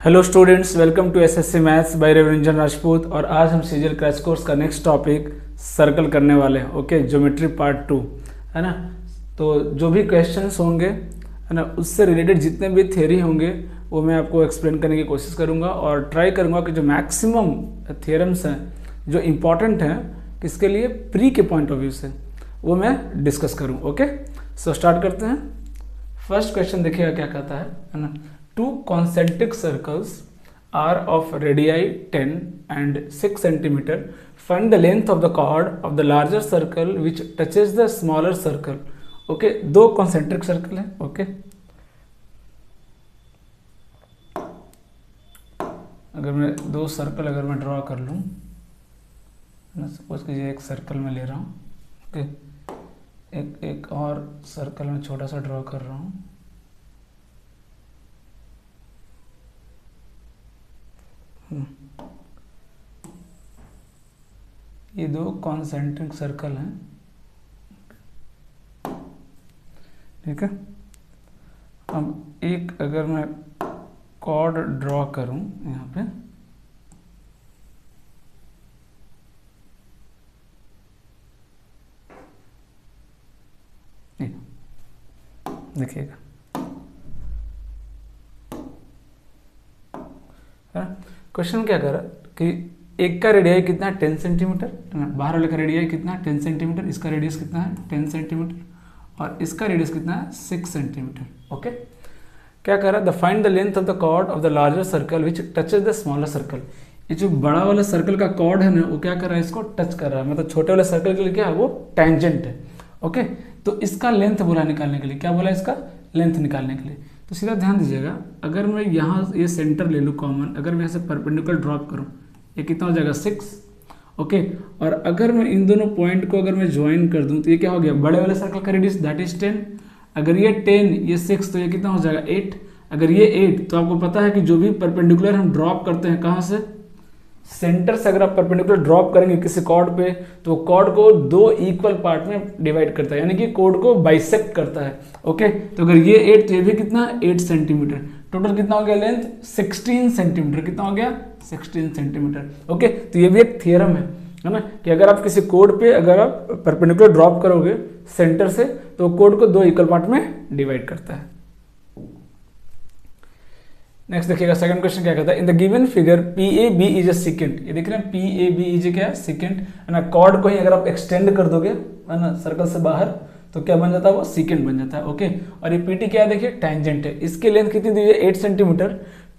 Hello students, welcome to SSC maths by Raviranjan Rajput. और आज हम सीजीएल क्रैश कोर्स का नेक्स्ट टॉपिक सर्कल करने वाले हैं। ओके, ज्योमेट्री पार्ट 2 है ना। तो जो भी क्वेश्चंस होंगे है ना, उससे रिलेटेड जितने भी थ्योरी होंगे वो मैं आपको एक्सप्लेन करने की कोशिश करूंगा और ट्राई करूंगा कि जो मैक्सिमम थ्योरम्स हैं जो इम्पॉर्टेंट हैं किसके लिए, प्री के पॉइंट ऑफ व्यू से, वो मैं डिस्कस करूँ। ओके, सो स्टार्ट करते हैं। फर्स्ट क्वेश्चन देखिएगा क्या कहता है ना। Two concentric circles are of radii 10 and 6 centimeter. Find the length of the chord of the larger circle which touches the smaller circle. Okay, दो concentric circle है। Okay, अगर मैं दो सर्कल अगर मैं ड्रॉ कर लूँ ना, सपोज कीजिए एक सर्कल में ले रहा हूँ। ओके, एक और सर्कल में छोटा सा ड्रॉ कर रहा हूँ। ये दो कॉन्सेंट्रिक सर्कल हैं, ठीक है। अब एक अगर मैं कॉर्ड ड्रॉ करूं यहाँ पे, देखिएगा क्वेश्चन क्या कर रहा है कि एक का रेडियाई कितना है 10 सेंटीमीटर, बाहर वाले का रेडियाई कितना है 10 सेंटीमीटर, इसका रेडियस कितना है 10 सेंटीमीटर और इसका रेडियस कितना है 6 सेंटीमीटर। ओके, क्या कर रहा है, the find the length of the chord of the larger circle which touches the smaller circle. ये जो बड़ा वाला सर्कल का कॉर्ड है ना, वो क्या कर रहा है, इसको टच कर रहा है, मतलब छोटे वाले सर्कल के लिए क्या है, वो टेंजेंट है। ओके, तो इसका लेंथ बोला निकालने के लिए, क्या बोला, इसका लेंथ निकालने के लिए। तो सीधा ध्यान दीजिएगा, अगर मैं यहाँ ये सेंटर ले लूँ कॉमन, अगर मैं यहाँ से परपेंडिकुलर ड्रॉप करूँ, ये कितना हो जाएगा 6। ओके, और अगर मैं इन दोनों पॉइंट को अगर मैं ज्वाइन कर दूँ तो ये क्या हो गया, बड़े वाले सर्कल का रेडियस दैट इज 10। अगर ये 10 ये 6 तो ये कितना हो जाएगा 8। अगर ये 8 तो आपको पता है कि जो भी परपेंडिकुलर हम ड्रॉप करते हैं, कहाँ से, सेंटर से अगर आप परपेंडिकुलर ड्रॉप करेंगे किसी कॉर्ड पे तो कॉर्ड को दो इक्वल पार्ट में डिवाइड करता है, यानी कि कॉर्ड को बाइसेक्ट करता है। ओके, तो अगर ये 8 तो ये भी कितना, 8 सेंटीमीटर। टोटल कितना हो गया लेंथ, 16 सेंटीमीटर। कितना हो गया, 16 सेंटीमीटर। ओके, तो ये भी एक थियरम है ना, कि अगर आप किसी कोड पे अगर आप परपेंडिकुलर ड्रॉप करोगे सेंटर से तो कोड को दो इक्वल पार्ट में डिवाइड करता है। नेक्स्ट देखिएगा, सेकंड क्वेश्चन क्या कहता है, in the given figure P A B is a secant. ये देख रहे हैं, पी ए बी इज क्या है, सेकेंड है ना। कॉर्ड को ही अगर आप एक्सटेंड कर दोगे है ना सर्कल से बाहर तो क्या बन जाता है, वो सेकेंड बन जाता है। ओके, और ये पी टी क्या है, देखिए टेंजेंट है। इसकी लेंथ कितनी दी है 8 सेंटीमीटर,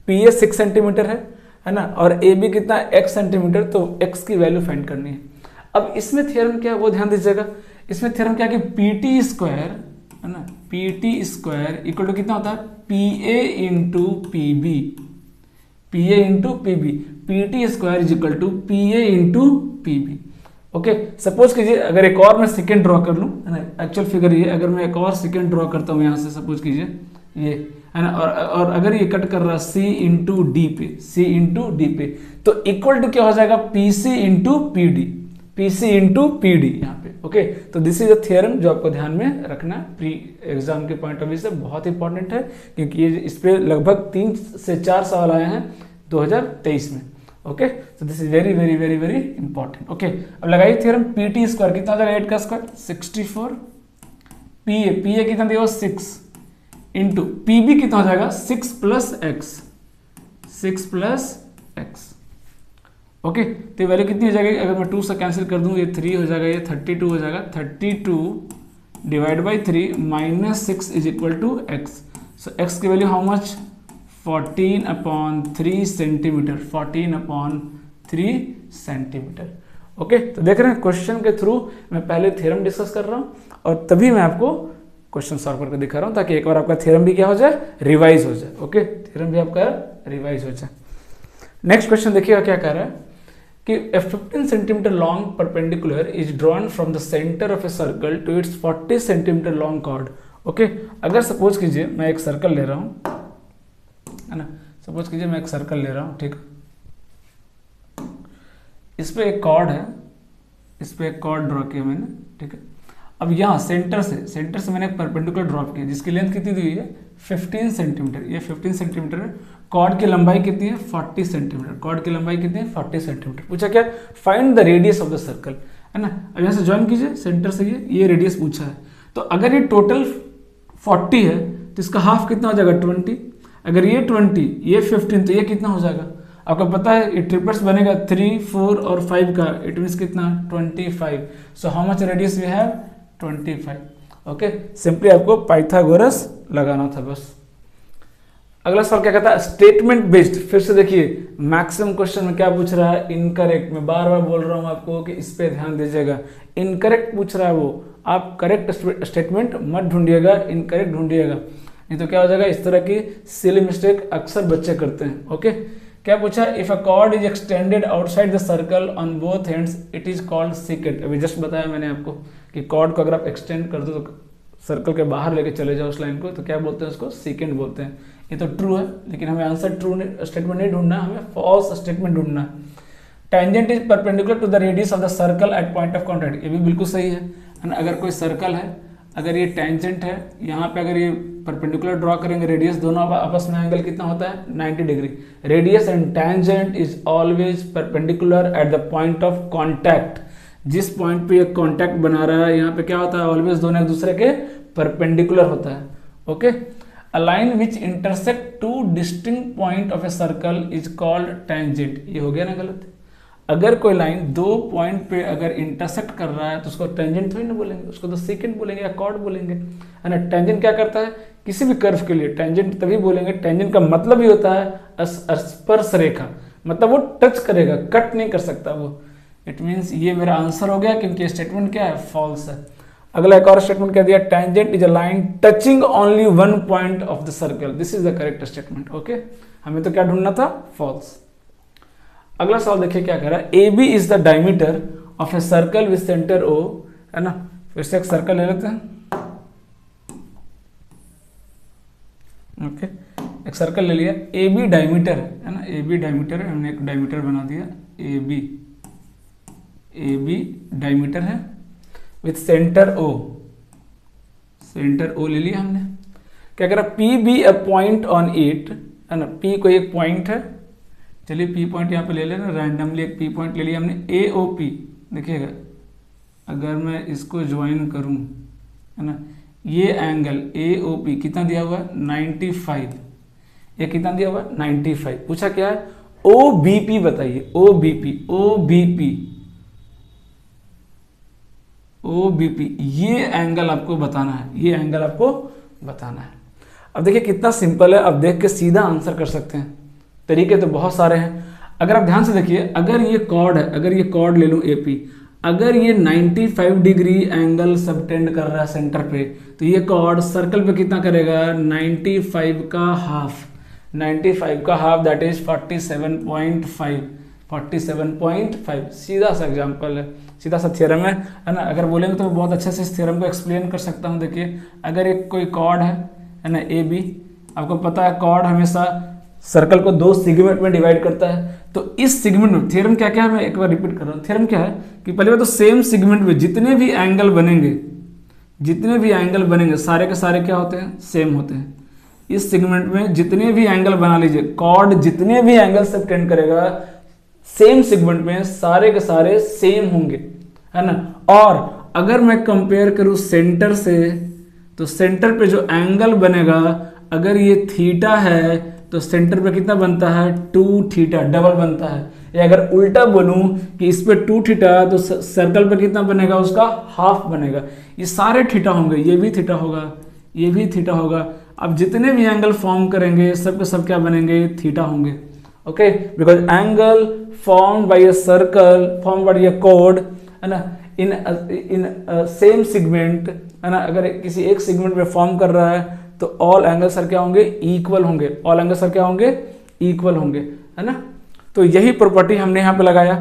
पी ए 6 सेंटीमीटर है ना, और ए बी कितना है x सेंटीमीटर, तो x की वैल्यू फाइंड करनी है। अब इसमें थ्योरम क्या है वो ध्यान दीजिएगा, इसमें थ्योरम क्या है कि पी टी स्क्वायर है ना, P T square equal to कितना होता है, P A into P B, P A into P B, P T square is equal to P A into P B. Okay, suppose कीजिए अगर एक और मैं सेकेंड ड्रॉ कर लूँ है ना, एक्चुअल फिगर ये, अगर मैं एक और सेकेंड ड्रॉ करता हूँ यहाँ से, सपोज कीजिए ये है ना, और अगर ये कट कर रहा है सी इंटू डी पे, सी इंटू डी पे, तो इक्वल टू क्या हो जाएगा, P C into P D, P C into P D यहाँ पे। ओके, तो दिस इज अ थियरम जो आपको ध्यान में रखना है, प्री एग्जाम के पॉइंट ऑफ व्यू से बहुत इंपॉर्टेंट है, क्योंकि ये इस पे लगभग 3 से 4 सवाल आए हैं 2023 में। ओके, तो this is very very very very important. Okay, अब लगाइए थ्योरम, पी टी स्क्वायर कितना हो जाएगा, 8 का स्क्वायर 64, पी ए कितना दिया 6 इंटू पी बी कितना हो जाएगा 6 plus x, 6 plus x. Okay, तो वैल्यू कितनी हो जाएगी, अगर मैं 2 से कैंसिल कर दूं ये 3 हो जाएगा, ये 32 हो जाएगा, 32 divide by 3 minus 6 is equal to x. So x की value how much, 14/3 centimetre, 14/3 centimetre. Okay, तो देख रहे हैं क्वेश्चन के थ्रू मैं पहले थ्योरम डिस्कस कर रहा हूं और तभी मैं आपको क्वेश्चन सॉल्व करके दिखा रहा हूं, ताकि एक बार आपका थ्योरम भी क्या हो जाए, रिवाइज हो जाए। ओके, थ्योरम भी आपका रिवाइज हो जाए। नेक्स्ट क्वेश्चन देखिएगा क्या कह रहा है कि a 15 centimetre long perpendicular is drawn from the centre of a circle to its 40 centimetre long chord. Okay, अगर सपोज कीजिए मैं एक सर्कल ले रहा हूं है ना, सपोज कीजिए मैं एक सर्कल ले रहा हूं, ठीक, इस पे एक कॉर्ड है, इस पे एक कॉर्ड ड्रॉ किया मैंने, ठीक है, अब यहाँ सेंटर से मैंने एक परपेंडिकुलर ड्रॉप किया जिसकी लेंथ कितनी दी हुई है 15 सेंटीमीटर, ये 15 सेंटीमीटर है। कॉर्ड की लंबाई कितनी है 40 सेंटीमीटर, कॉर्ड की लंबाई कितनी है 40 सेंटीमीटर। पूछा क्या, find the radius of the circle, है ना। अब यहाँ से ज्वाइन कीजिए सेंटर से, ये रेडियस पूछा है। तो अगर ये टोटल 40 है तो इसका हाफ कितना हो जाएगा 20, अगर ये 20 ये 15 तो ये कितना हो जाएगा, आपको पता है ये ट्रिपल्स बनेगा 3, 4 और 5 का, इट मीन्स कितना 25। So how much radius we have 25। Okay, simply आपको पाइथागोरस लगाना था बस। अगला सवाल क्या कहता है, स्टेटमेंट बेस्ड। फिर से देखिए मैक्सिमम क्वेश्चन में क्या पूछ रहा है, इनकरेक्ट। मैं बार बार बोल रहा हूं आपको कि इस पे ध्यान दीजिएगा, इनकरेक्ट पूछ रहा है वो, आप करेक्ट स्टेटमेंट मत ढूंढिएगा, इनकरेक्ट ढूंढिएगा, नहीं तो क्या हो जाएगा, इस तरह की सिली मिस्टेक अक्सर बच्चे करते हैं। ओके, क्या पूछा, if a cord is extended outside the circle on both hands it is called secant. अभी जस्ट बताया मैंने आपको कि कॉर्ड को अगर आप एक्सटेंड कर दो तो सर्कल के बाहर लेके चले जाओ उस लाइन को, तो क्या बोलते हैं उसको, सीकेंट बोलते हैं। ये तो ट्रू है, लेकिन हमें आंसर ट्रू स्टेटमेंट नहीं ढूंढना, हमें फॉल्स स्टेटमेंट ढूंढना। Tangent is perpendicular to the radius of the circle at point of contact, ये भी बिल्कुल सही है ना। अगर कोई सर्कल है, अगर ये टेंजेंट है, यहाँ पे अगर ये परपेंडिकुलर ड्रॉ करेंगे, रेडियस दोनों आपस में एंगल कितना होता है 90 degree. Radius and tangent is always perpendicular at the point of contact. जिस पॉइंट पे ये कॉन्टैक्ट बना रहा है, यहाँ पे क्या होता है, ऑलवेज दोनों एक दूसरे के परपेंडिकुलर होता है। Okay, a line which intersect two distinct point of a circle is called tangent. ये हो गया ना गलत। अगर कोई लाइन दो पॉइंट पे अगर इंटरसेक्ट कर रहा है तो उसको टेंजेंट थोड़ी ना बोलेंगे, उसको तो सेकेंड बोलेंगे या कॉर्ड बोलेंगे, है ना। टेंजेंट क्या करता है, किसी भी कर्व के लिए टेंजेंट तभी बोलेंगे, टेंजेंट का मतलब ही होता है स्पर्श रेखा, मतलब वो टच करेगा, कट नहीं कर सकता वो। इट मीन्स ये मेरा आंसर हो गया, क्योंकि स्टेटमेंट क्या है, फॉल्स है। अगला एक और स्टेटमेंट क्या दिया, tangent is a line touching only one point of the circle, this is the correct statement. Okay, हमें तो क्या ढूंढना था, फॉल्स। अगला सवाल देखिए क्या कह रहा है, A B is the diameter of a circle with centre O, है ना। फिर से एक सर्कल ले लेते हैं। ओके, एक सर्कल ले लिया, ए बी डायमीटर है ना, ए बी डायमीटर है, हमने एक डायमीटर बना दिया, ए बी डायमीटर है with centre O, centre O ले लिया हमने। क्या कह रहा, P B a point on it, है ना, पी को एक पॉइंट है, चलिए पी पॉइंट यहाँ पे ले लेना, रैंडमली एक पी पॉइंट ले लिया हमने। ए ओ पी, देखिएगा अगर मैं इसको ज्वाइन करूँ, है ना, ये एंगल ए ओ पी कितना दिया हुआ है 95, ये कितना दिया हुआ है 95। पूछा क्या है, ओ बी पी बताइए, O B P, O B P, O B P, ये एंगल आपको बताना है, ये एंगल आपको बताना है। अब देखिए कितना सिंपल है, अब देख के सीधा आंसर कर सकते हैं, तरीके तो बहुत सारे हैं। अगर आप ध्यान से देखिए, अगर ये कॉर्ड है, अगर ये कॉर्ड ले लूं एपी, अगर ये 95 डिग्री एंगल सबटेंड कर रहा है सेंटर पे, तो ये कॉर्ड सर्कल पे कितना करेगा 95 का हाफ, 95 का हाफ दैट इज 47.5, 47.5। सीधा सा एग्जांपल है, सीधा सा थ्योरम है ना। अगर बोलेंगे तो मैं बहुत अच्छे से इस थ्योरम को एक्सप्लेन कर सकता हूँ। देखिए अगर एक कोई कॉर्ड है ना ए बी, आपको पता है कॉर्ड हमेशा सर्कल को दो सेगमेंट में डिवाइड करता है, तो इस सेगमेंट में थ्योरम क्या क्या है, मैं एक बार रिपीट कर रहा हूँ। थ्योरम क्या है कि पहले बात तो सेम सेगमेंट में जितने भी एंगल बनेंगे, जितने भी एंगल बनेंगे सारे के सारे क्या होते हैं, सेम होते हैं। इस सेगमेंट में जितने भी एंगल बना लीजिए, कॉर्ड जितने भी एंगल सबटेंड करेगा सेम सेगमेंट में सारे के सारे सेम होंगे, है ना। और अगर मैं कंपेयर करूं सेंटर से, तो सेंटर पे जो एंगल बनेगा, अगर ये थीटा है तो सेंटर पे कितना बनता है 2 थीटा, डबल बनता है। या अगर उल्टा बोलूं कि इस पे 2 थीटा, तो सर्कल पे कितना बनेगा, उसका हाफ बनेगा। ये सारे थीटा होंगे, ये भी थीटा होगा, ये भी थीटा होगा। अब जितने भी एंगल फॉर्म करेंगे सब के सब क्या बनेंगे, थीटा होंगे। Okay, because angle formed by a circle, formed by a code, है ना, इन सेम सेगमेंट, है ना। अगर किसी एक सेगमेंट में फॉर्म कर रहा है तो ऑल एंगल्स क्या होंगे, इक्वल होंगे। ऑल एंगल्स क्या होंगे, इक्वल होंगे, है ना। तो यही प्रॉपर्टी हमने यहाँ पे लगाया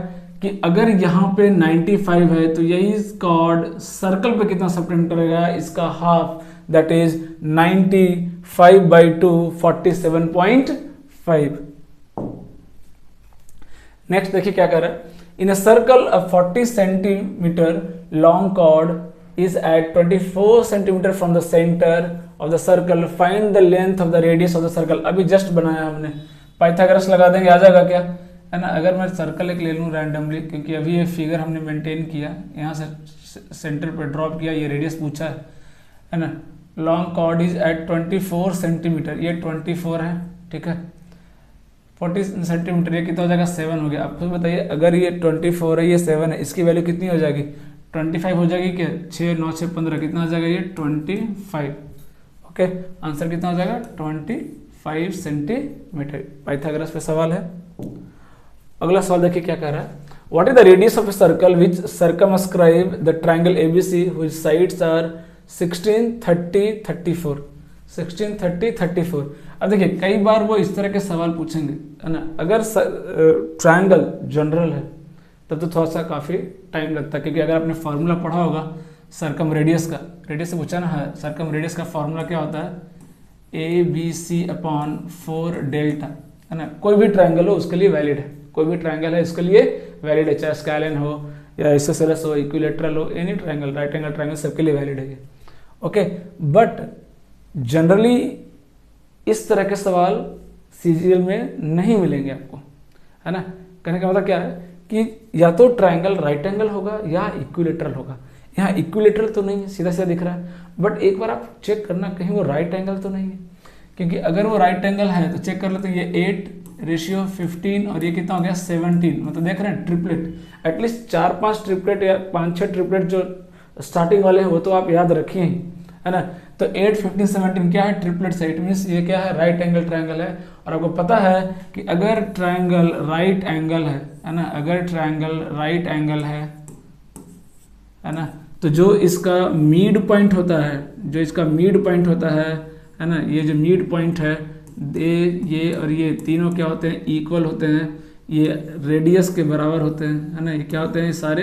कि अगर यहाँ पे 95 है तो यही कॉर्ड सर्कल पे कितना सबटेंड करेगा, इसका हाफ, दैट इज 95/2, 47.5। नेक्स्ट देखिए क्या कर रहा है, in a circle a 40 centimetre long chord is at 24 centimetre from the centre of the circle, find the length of the radius of the circle. अभी जस्ट बनाया हमने, पाइथागोरस लगा देंगे, आ जाएगा क्या, है ना। अगर मैं सर्कल एक ले लूँ रैंडमली, क्योंकि अभी ये फिगर हमने मेंटेन किया, यहाँ से सेंटर पर ड्रॉप किया, ये रेडियस पूछा है ना। Long chord is at 24 centimetre, ये 24 है, ठीक है। 40 सेंटीमीटर, ये कितना हो जाएगा, 7 हो गया। आप खुद बताइए, अगर ये 24 है, ये 7 है, इसकी वैल्यू कितनी हो जाएगी, 25 हो जाएगी क्या, 6 9 6 15, कितना हो जाएगा ये 25। ओके, आंसर कितना हो जाएगा 25 सेंटीमीटर। पाइथागोरस पे सवाल है। अगला सवाल देखिए क्या कह रहा है, what is the radius of a circle which circumscribe the triangle ABC which sides are 16 30 34। 16 30 34। अब देखिए कई बार वो इस तरह के सवाल पूछेंगे, है ना। अगर ट्रायंगल जनरल है तब तो थोड़ा सा काफ़ी टाइम लगता है, क्योंकि अगर आपने फार्मूला पढ़ा होगा सरकम रेडियस का, रेडियस से पूछा ना है, सरकम रेडियस का फार्मूला क्या होता है, ABC/4 डेल्टा, है ना। कोई भी ट्रायंगल हो उसके लिए वैलिड है, कोई भी ट्रायंगल है इसके लिए वैलिड है, चाहे स्केलिन हो या आइसोसेलेस हो, इक्विलेटरल हो, any triangle, right angle triangle, सबके लिए वैलिड है ये। ओके, बट जनरली इस तरह के सवाल सीजीएल में नहीं मिलेंगे आपको, है ना। कहने का मतलब क्या है कि या तो ट्रायंगल राइट एंगल होगा या इक्विलेटरल होगा। यहाँ इक्विलेटरल तो नहीं है, सीधा सीधा दिख रहा है, बट एक बार आप चेक करना कहीं वो राइट एंगल तो नहीं है, क्योंकि अगर वो राइट एंगल है तो चेक कर लेते हैं, ये 8:15 और ये कितना हो गया 17, मतलब देख रहे हैं ट्रिपलेट, एटलीस्ट 4-5 ट्रिपलेट या 5-6 ट्रिपलेट जो स्टार्टिंग वाले हैं वो तो आप याद रखिए ही, है ना। तो 8 15 17 क्या है, ट्रिपलेट से, इट मीन्स ये क्या है, राइट एंगल ट्रायंगल है। और आपको पता है कि अगर ट्रायंगल राइट एंगल है ना, अगर ट्रायंगल राइट एंगल है ना, तो जो इसका मिड पॉइंट होता है, जो इसका मिड पॉइंट होता है ना, ये जो मिड पॉइंट है, ये और ये तीनों क्या होते हैं, इक्वल होते हैं, ये रेडियस के बराबर होते हैं, है ना। ये क्या होते हैं, ये सारे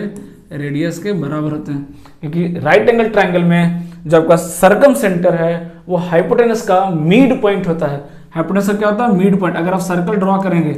रेडियस के बराबर होते हैं, क्योंकि राइट एंगल ट्रायंगल में जो आपका सर्कम सेंटर है वो हाइपोटेनस का मिड पॉइंट होता है। हाइपोटेनस का क्या होता है, मिड पॉइंट। अगर आप सर्कल ड्रॉ करेंगे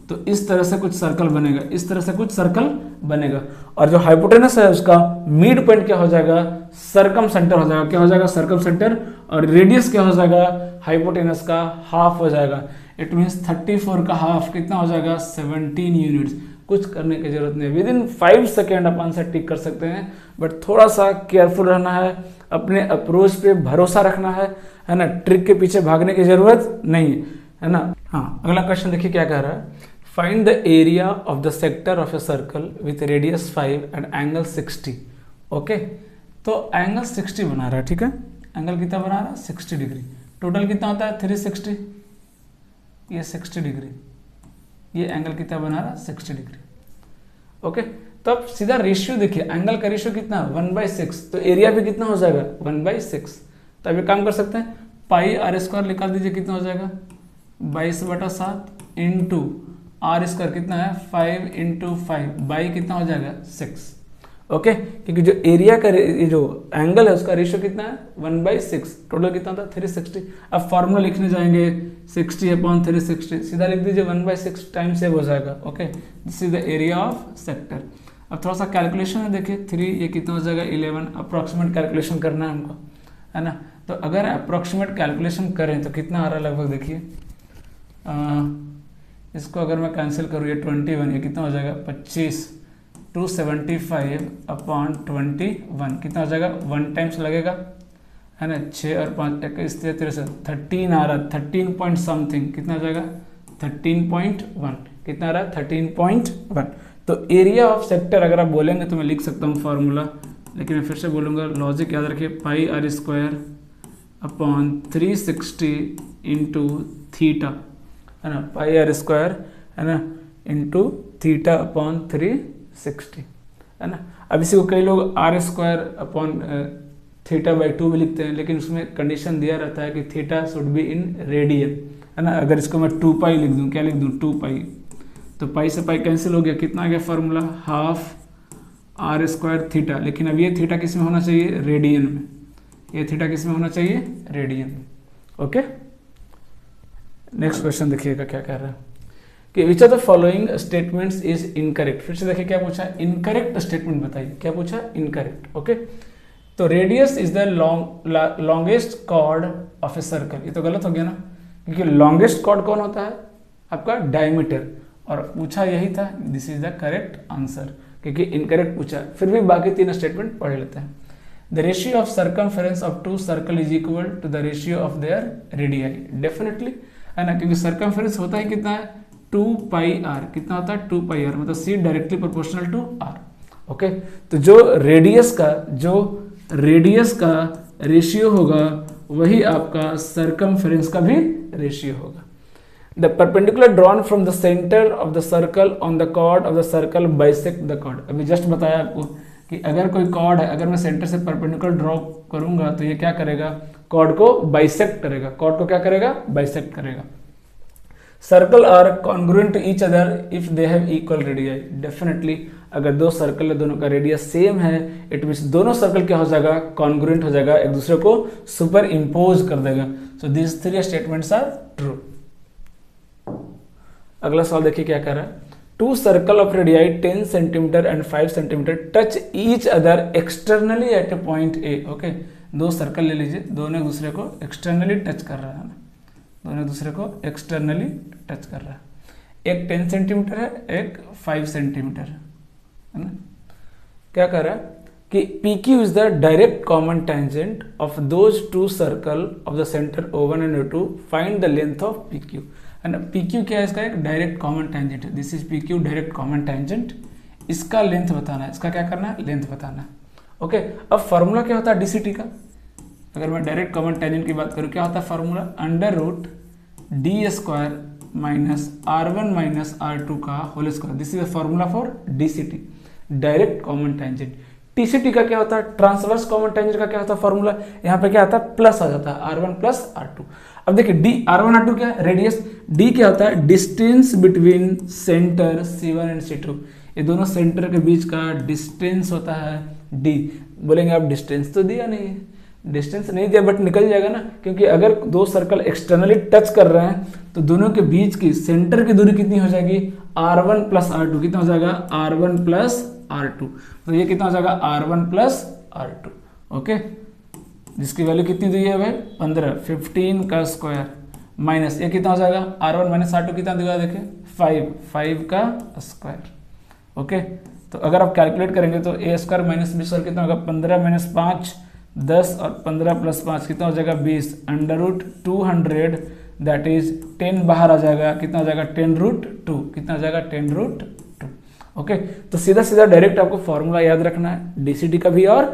तो इस तरह से कुछ सर्कल बनेगा, इस तरह से कुछ सर्कल बनेगा, और जो हाइपोटेनस है उसका मिड पॉइंट क्या हो जाएगा, सर्कम सेंटर हो जाएगा। क्या हो जाएगा, सर्कम सेंटर, और रेडियस क्या हो जाएगा, हाइपोटेनस का हाफ हो जाएगा। इट मीन्स 34 का हाफ कितना हो जाएगा, 17 यूनिट्स। कुछ करने की जरूरत नहीं है, विद इन 5 सेकेंड आप आंसर टिक कर सकते हैं, बट थोड़ा सा केयरफुल रहना है, अपने अप्रोच पे भरोसा रखना है ना। ट्रिक के पीछे भागने की जरूरत नहीं है ना। हाँ, अगला क्वेश्चन देखिए क्या कह रहा है, find the area of the sector of a circle with radius 5 and angle 60। Okay, तो एंगल 60 बना रहा है, ठीक है। एंगल कितना बना रहा है, 60 डिग्री। टोटल कितना होता है 360, ये 60 डिग्री, ये एंगल कितना बना रहा है 60 डिग्री। ओके, तो अब सीधा रेशियो देखिए, एंगल का रेशियो कितना 1/6, तो एरिया भी कितना हो जाएगा 1/6। तो अब ये काम कर सकते हैं, पाई आर स्क्वायर निकाल दीजिए, कितना हो जाएगा 22/7 इंटू आर स्क्वायर कितना है 5 इंटू 5 बाई कितना हो जाएगा 6। ओके, क्योंकि जो एरिया का ये जो एंगल है उसका रेशियो कितना है 1/6, टोटल कितना था 360। अब फॉर्मूला लिखने जाएंगे 60/360, सीधा लिख दीजिए 1/6 टाइम सेव हो जाएगा। Okay, this is the area of sector. अब थोड़ा सा कैलकुलेशन है, देखिए 3 ये कितना हो जाएगा 11, अप्रॉक्सीमेट कैलकुलेशन करना है हमको, है ना। तो अगर अप्रॉक्सीमेट कैलकुलेशन करें तो कितना आ रहा है लगभग, देखिए इसको अगर मैं कैंसिल करूँ, ये 21, ये कितना हो जाएगा 25, 275/21 कितना हो जाएगा 1 टाइम्स लगेगा, है ना। 6 और 5 21 33 13 आ रहा है, 13 पॉइंट समथिंग, कितना हो जाएगा 13.1, कितना आ रहा है 13.1। तो एरिया ऑफ सेक्टर अगर आप बोलेंगे तो मैं लिख सकता हूँ फार्मूला, लेकिन मैं फिर से बोलूँगा, लॉजिक याद रखिए, pi r square upon 360 into theta, है ना, पाई आर स्क्वायर, है ना, इंटू थीटा अपॉन 360, है ना। अब इसी को कई लोग आर स्क्वायर अपॉन θ/2 भी लिखते हैं, लेकिन उसमें कंडीशन दिया रहता है कि theta should be in radian, है ना। अगर इसको मैं 2π लिख दूँ, क्या लिख दूँ 2π, तो पाई से पाई कैंसिल हो गया, कितना आ गया formula half R square theta. लेकिन अब ये थीटा किस में होना चाहिए, रेडियन में, ये थीटा किस में होना चाहिए, रेडियन में। ओके, नेक्स्ट क्वेश्चन देखिएगा क्या कह रहा है कि which of the following statements is incorrect. फिर से देखिए क्या पूछा, इनकरेक्ट स्टेटमेंट बताइए, क्या पूछा, इनकरेक्ट। ओके, तो radius is the longest chord of a circle, ये तो गलत हो गया ना, क्योंकि लॉन्गेस्ट कॉर्ड कौन होता है आपका डायमीटर, और पूछा यही था, this is the correct answer, क्योंकि इनकरेक्ट पूछा। फिर भी बाकी तीन स्टेटमेंट पढ़ लेते हैं। The ratio of circumference of two circle is equal to the ratio of their radii, definitely है ना, क्योंकि सर्कमफेरेंस होता है कितना है 2 पाई आर, कितना होता है 2 पाई आर, मतलब C directly proportional to r. Okay, तो जो रेडियस का रेशियो होगा वही आपका सर्कमफेरेंस का भी रेशियो होगा। The perpendicular drawn from the centre of the circle on the chord of the circle bisect the chord, अभी जस्ट बताया आपको कि अगर कोई कॉर्ड है, अगर मैं सेंटर से परपेंडिकुलर ड्रॉ करूंगा तो ये क्या करेगा, कॉर्ड को बाइसेक्ट करेगा, कॉर्ड को क्या करेगा, बाइसेक्ट करेगा। Circle are congruent to each other if they have equal radii, definitely अगर दो सर्कल है दोनों का रेडियस सेम है, इट मीन्स दोनों सर्कल क्या हो जाएगा, कॉन्ग्रुएंट हो जाएगा, एक दूसरे को सुपर इम्पोज कर देगा। So this three statements are true. अगला सवाल देखिए क्या कह रहा है, two circle of radii 10 centimetre and 5 centimetre touch each other externally at a point A. Okay, दो सर्कल ले लीजिए, दोनों एक दूसरे को एक्सटर्नली टच कर रहा है ना, दोनों एक दूसरे को एक्सटर्नली टच कर रहा है, एक 10 सेंटीमीटर है, एक 5 सेंटीमीटर है ना। क्या कह रहा है कि PQ is the direct common tangent of those two circle of the centre O1 and O2, find the length of PQ। And PQ क्या है, इसका एक डायरेक्ट कॉमन टेंजेंट है, this is PQ direct common tangent, इसका length बताना है, इसका क्या करना है, लेंथ बताना है। ओके, अब फॉर्मूला क्या होता है DCT का, अगर मैं डायरेक्ट कॉमन टेंजेंट की बात करूं क्या होता है formula, under root D square minus R1 minus R2 का whole square, this is the formula for DCT, direct common tangent. TCT का क्या होता है, ट्रांसवर्स कॉमन टेंजेंट का क्या होता है फॉर्मूला, यहाँ पे क्या आता है प्लस आ जाता है R1 प्लस R2। अब देखिए डी R1 R2 क्या है, रेडियस, डी क्या होता है, distance between centre C1 and C2, ये दोनों सेंटर के बीच का डिस्टेंस होता है डी। बोलेंगे आप डिस्टेंस तो दिया नहीं है, डिस्टेंस नहीं दिया बट निकल जाएगा ना, क्योंकि अगर दो सर्कल एक्सटर्नली टच कर रहे हैं तो दोनों के बीच की सेंटर की दूरी कितनी हो जाएगी, R1 प्लस R2, कितना हो जाएगा R1 प्लस R2, तो ये कितना हो जाएगा R1 प्लस R2। ओके, जिसकी वैल्यू कितनी दी है भाई 15, 15 का स्क्वायर माइनस ये कितना हो जाएगा R1 माइनस R2 कितना दिया देखिए 5 का स्क्वायर। ओके, तो अगर आप कैलकुलेट करेंगे तो ए स्क्वायर माइनस बी स्क्वायर कितना होगा, 15 माइनस 5 10 और 15 प्लस 5 कितना हो जाएगा 20, अंडर रूट 200 दैट इज 10 बाहर आ जाएगा, कितना हो जाएगा 10 रूट 2, कितना हो जाएगा 10 रूट 2। ओके, तो सीधा सीधा डायरेक्ट आपको फॉर्मूला याद रखना है DCT का भी और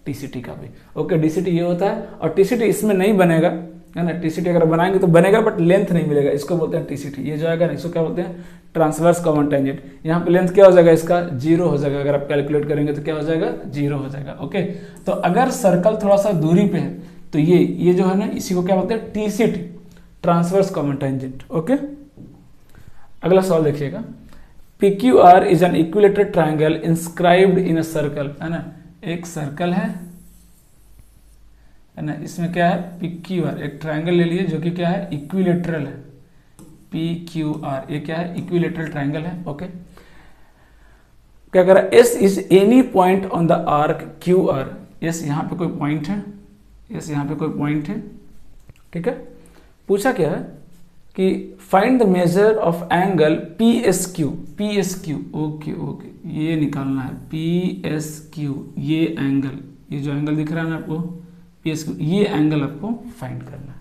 TCT का भी। ओके, DCT ये होता है और TCT इसमें नहीं बनेगा है ना, TCT अगर बनाएंगे तो बनेगा बट लेंथ नहीं मिलेगा, इसको बोलते हैं TCT, ये जो आएगा ना इसको क्या बोलते हैं ट्रांसवर्स कॉमन टेंजेंट। यहाँ पे लेंथ क्या हो जाएगा इसका 0 हो जाएगा, अगर आप कैलकुलेट करेंगे तो क्या हो जाएगा 0 हो जाएगा। ओके, तो अगर सर्कल थोड़ा सा दूरी पे है तो ये जो है ना इसी को क्या बोलते हैं TCT, transverse common tangent. Okay, अगला सवाल देखिएगा, PQR is an equilateral triangle inscribed in a circle, है ना, एक सर्कल है ना, इसमें क्या है PQR, एक ट्राइंगल ले लिए जो कि क्या है इक्विलेटरल है, PQR ये क्या है इक्विलेटरल ट्राइंगल है। ओके, क्या कर रहा है, S is any point on the arc QR, S यहाँ पे कोई पॉइंट है, S यहाँ पे कोई पॉइंट है, ठीक है। पूछा क्या है कि find the measure of angle PSQ। Okay, ये निकालना है PSQ, ये एंगल, ये जो एंगल दिख रहा है ना आपको PSQ, ये एंगल आपको फाइंड करना है,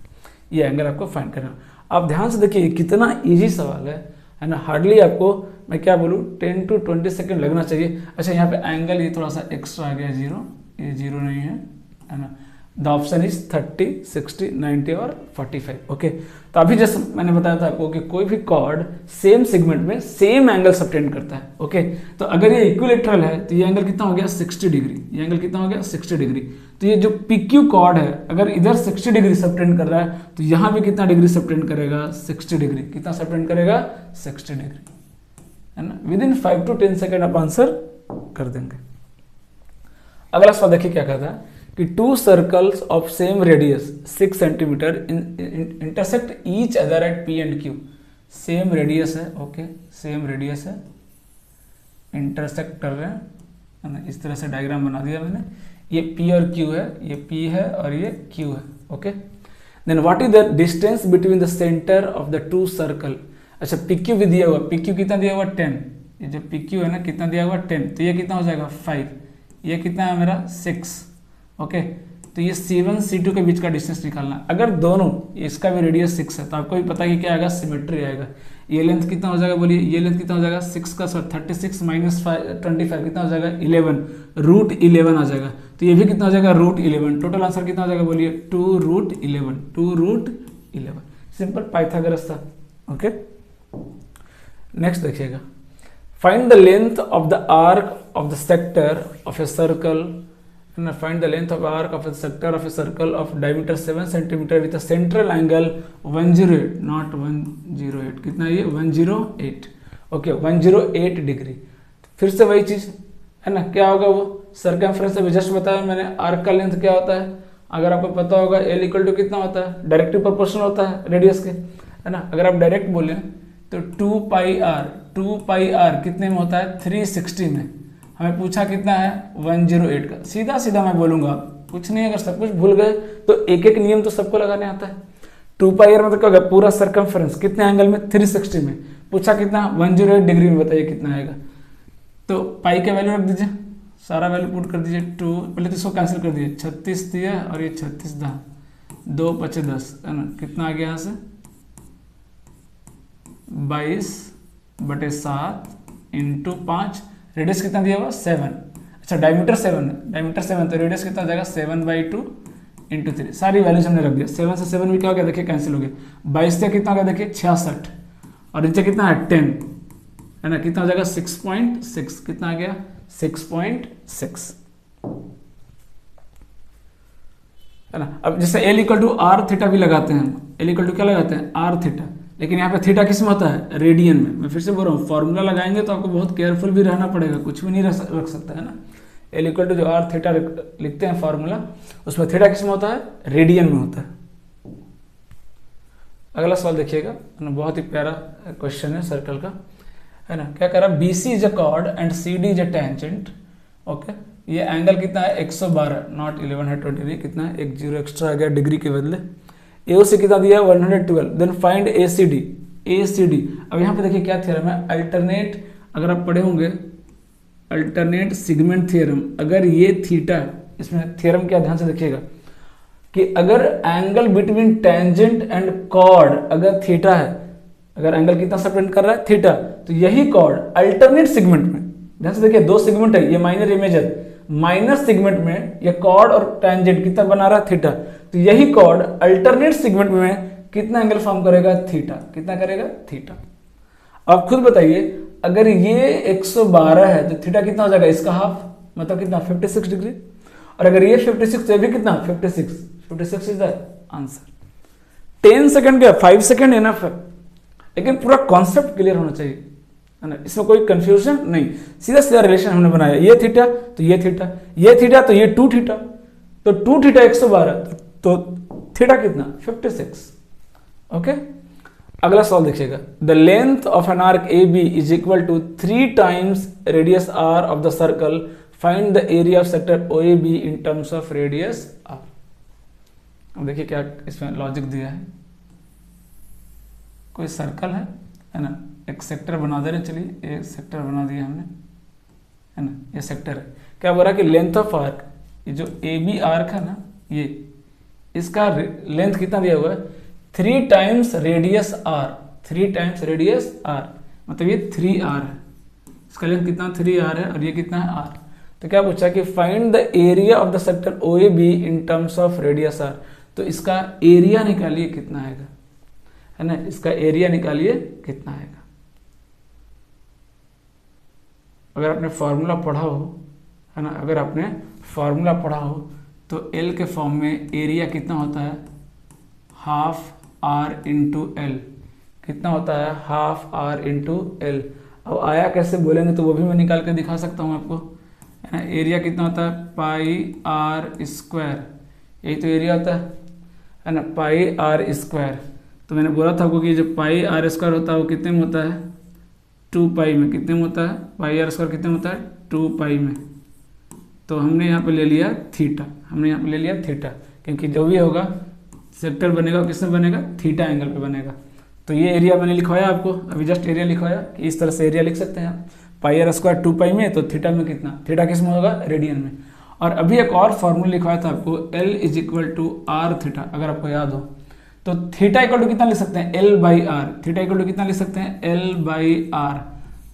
ये एंगल आपको फाइंड करना है। आप ध्यान से देखिए कितना इजी सवाल है ना, हार्डली आपको मैं क्या बोलूँ 10 to 20 सेकेंड लगना चाहिए। अच्छा, यहाँ पे एंगल ये थोड़ा सा एक्स्ट्रा आ गया 0, ये 0 नहीं है ना, द ऑप्शन इज 30, 60, 90 और 45। ओके, तो अभी जैसे मैंने बताया था आपको कि कोई भी कॉर्ड सेम सेगमेंट में सेम एंगल सबटेंड करता है। ओके, तो अगर ये इक्विलेटरल है तो ये एंगल कितना हो गया 60 डिग्री, ये एंगल कितना हो गया 60 डिग्री। तो ये जो PQ कॉर्ड है अगर इधर 60 डिग्री सबटेंड कर रहा है तो यहाँ भी कितना डिग्री सबटेंड करेगा 60 डिग्री, कितना सबटेंड करेगा 60 डिग्री, है ना। विदिन 5 to 10 सेकेंड आप आंसर कर देंगे। अगला सवाल देखिए क्या कहता है कि to circles of same radius 6 centimetre intersect each other at P and Q। Same radius है, ओके, सेम रेडियस है, इंटरसेक्ट कर रहे हैं, है ना, इस तरह से डायग्राम बना दिया मैंने। ये P और Q है, ये P है और ये Q है। Okay, then what is the distance between the centre of the two circle. अच्छा, PQ भी दिया हुआ, PQ कितना दिया हुआ 10, ये जो PQ है ना कितना दिया हुआ 10, तो ये कितना हो जाएगा 5, ये कितना है मेरा 6। ओके, तो ये C1 C2 के बीच का डिस्टेंस निकालना। अगर दोनों, इसका भी रेडियस 6 है तो आपको भी पता है कि क्या आएगा, सिमेट्री आएगा। ये लेंथ कितना हो जाएगा बोलिए, ये लेंथ कितना हो जाएगा 6 का 36 माइनस 25 कितना हो जाएगा 11, √11 आ जाएगा। तो ये भी कितना हो जाएगा √11। टोटल आंसर कितना हो जाएगा बोलिए 2√11, 2√11। सिंपल पाइथागोरस था। ओके, नेक्स्ट देखिएगा, find the length of the arc of the sector of a circle, find the length of arc of a sector of a circle of diameter 7 cm with a central angle 108, not 108, कितना ये 108। Okay, 108 degree. फिर से वही चीज है ना, क्या होगा वो सर्कमफ्रेंस। अभी जस्ट बताया मैंने, आर्क का लेंथ क्या होता है, अगर आपको पता होगा L = कितना होता है, डायरेक्टली प्रोपोर्शनल होता है रेडियस के, है ना। अगर आप डायरेक्ट बोले तो 2πr कितने में होता है 360 में। हमें पूछा कितना है 108 का, सीधा सीधा मैं बोलूंगा, कुछ नहीं। अगर सब कुछ भूल गए तो एक एक नियम तो सबको लगाने आता है। 2πr मतलब क्या होगा, पूरा सर्कमफ्रेंस कितने एंगल में 360 में। पूछा कितना 108 डिग्री में, बताइए कितना आएगा। तो पाई का वैल्यू रख दीजिए, सारा वैल्यू पुट कर दीजिए। 2 पहले तो इसको कैंसिल कर दीजिए, 36 दिया और ये 36 दा 2 × 5 = 10, है ना। कितना आ गया यहाँ से 22/7 × 5। रेडियस कितना दिया हुआ 7। अच्छा, डायमीटर 7 है, डायमीटर 7 तो रेडियस कितना हो जाएगा 7/2 × 3। सारी वैल्यूज हमने रख दिया। 7 से 7 भी क्या हो गया देखिए, कैंसिल हो गया। 22 से कितना हो गया देखिए 66, और नीचे कितना है 10, है ना। कितना हो जाएगा 6.6, कितना आ गया 6.6, है ना। अब जैसे L = r θ भी लगाते हैं हम, L = क्या लगाते हैं r θ, लेकिन यहाँ पे थीटा किस में होता है, रेडियन में। मैं फिर से बोल रहा हूँ, फॉर्मूला लगाएंगे तो आपको बहुत केयरफुल भी रहना पड़ेगा, कुछ भी नहीं रख सकता, है ना। L = जो r θ लिखते हैं फॉर्मूला, उसमें थीटा किस में होता है, रेडियन में होता है। अगला सवाल देखिएगा, बहुत ही प्यारा क्वेश्चन है सर्कल का, है ना। क्या कह रहा है, BC is a chord and CD is a tangent. Okay, ये एंगल कितना है 112, नॉट 11 है 23, कितना है 1 0 एक्स्ट्रा आ गया डिग्री के बदले। AOC कितना दिया 112। Then find ACD। अब यहाँ पे देखिए क्या थ्योरम है, अल्टरनेट, अगर आप पढ़े होंगे अल्टरनेट सिगमेंट थ्योरम। अगर ये थीटा, इसमें थ्योरम क्या, ध्यान से देखिएगा कि अगर angle between tangent and chord अगर थीटा है, अगर एंगल कितना सेपरेट कर रहा है थीटा, तो यही कॉर्ड अल्टरनेट सिगमेंट में, ध्यान से देखिए 2 सिगमेंट है, ये माइनर ये मेजर, माइनर सिगमेंट में ये कॉर्ड और टेंजेंट कितना बना रहा है थीटा, तो यही कॉर्ड अल्टरनेट सिगमेंट में कितना एंगल फॉर्म करेगा थीटा, कितना करेगा थीटा। अब खुद बताइए, अगर ये 112 है तो थीटा कितना हो जाएगा, इसका हाफ, मतलब कितना 56 डिग्री, और अगर ये 56 तो ये भी कितना 56 इज द आंसर। 10 सेकंड क्या 5 सेकंड इनफ है, लेकिन पूरा कॉन्सेप्ट क्लियर होना चाहिए, है ना। इसमें कोई कंफ्यूजन नहीं, सीधा सीधा रिलेशन हमने बनाया, ये थीटा तो ये थीटा, ये थीटा तो ये 2 थीटा, तो 2 थीटा 112 तो थीटा कितना 56। ओके, अगला सवाल देखिएगा, the length of an arc AB is equal to 3 times radius R of the circle, find the area of sector OAB in terms of radius R। अब देखिए क्या इसमें लॉजिक दिया है, कोई सर्कल है ना, एक सेक्टर बना दे रहे, चलिए एक सेक्टर बना दिया हमने, है ना, ये सेक्टर है। क्या बोल रहा है कि लेंथ ऑफ आर्क, ये जो AB आर्क है ना, ये इसका लेंथ कितना दिया हुआ है 3 times radius R, 3 times radius R, मतलब ये 3R है, इसका लेंथ कितना 3R है, और ये कितना है R। तो क्या पूछा कि find the area of the sector OAB in terms of radius R। तो इसका एरिया निकालिए कितना आएगा, है ना, इसका एरिया निकालिए कितना आएगा। अगर आपने फॉर्मूला पढ़ा हो, है ना, अगर आपने फॉर्मूला पढ़ा हो तो L के फॉर्म में एरिया कितना होता है, ½ R × L, कितना होता है ½ R × L। अब आया कैसे बोलेंगे तो वो भी मैं निकाल के दिखा सकता हूँ आपको, है ना। एरिया कितना होता है πr², यही तो एरिया होता है ना, πr²। तो मैंने बोला था आपको कि जो πr² होता है वो कितने में होता है 2π में, कितने में होता है πr² कितने में होता है 2π में, तो हमने यहाँ पे ले लिया थीटा, हमने यहाँ पे ले लिया थीटा, क्योंकि जो भी होगा सेक्टर बनेगा किस में बनेगा, थीटा एंगल पे बनेगा। तो ये एरिया मैंने लिखवाया आपको, अभी जस्ट एरिया लिखवाया कि इस तरह से एरिया लिख सकते हैं आप, पाई आर स्क्वायर 2 पाई में, तो थीटा में कितना, थीटा किस में होगा, रेडियन में। और अभी एक और फॉर्मूला लिखवाया था आपको, L is equal to R theta, अगर आपको याद हो तो थीटा इक्वल टू कितना लिख सकते हैं, L by R, theta equal to कितना लिख सकते हैं, L बाई आर।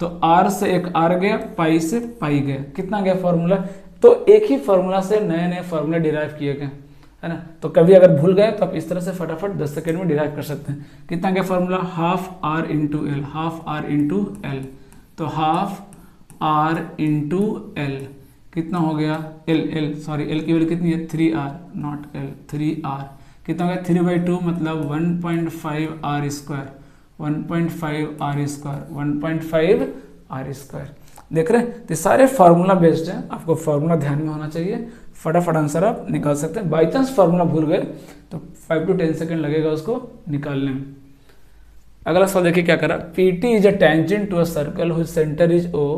तो आर से एक आर गया, पाई से पाई गया, कितना गया फॉर्मूला। तो एक ही फॉर्मूला से नए नए फॉर्मूले डिराइव किए गए, है ना। तो कभी अगर भूल गए तो आप इस तरह से फटाफट 10 सेकंड में डिराइव कर सकते हैं। कितना गया formula, half R into L, half R into L. तो हाफ आर इंटू एल कितना हो गया, एल सॉरी एल की वैल्यू कितनी है, 3r, नॉट एल, 3r। कितना हो गया, 3/2 मतलब 1.5 R square, 1.5 R square, 1.5 R square. देख रहे हैं, तो सारे फार्मूला बेस्ड हैं, आपको फार्मूला ध्यान में होना चाहिए, फटाफट आंसर आप निकाल सकते हैं। बाई चांस फार्मूला भूल गए तो 5 to 10 सेकंड लगेगा उसको निकालने में। अगला सवाल देखिए क्या करा, PT is a tangent to a circle whose centre is O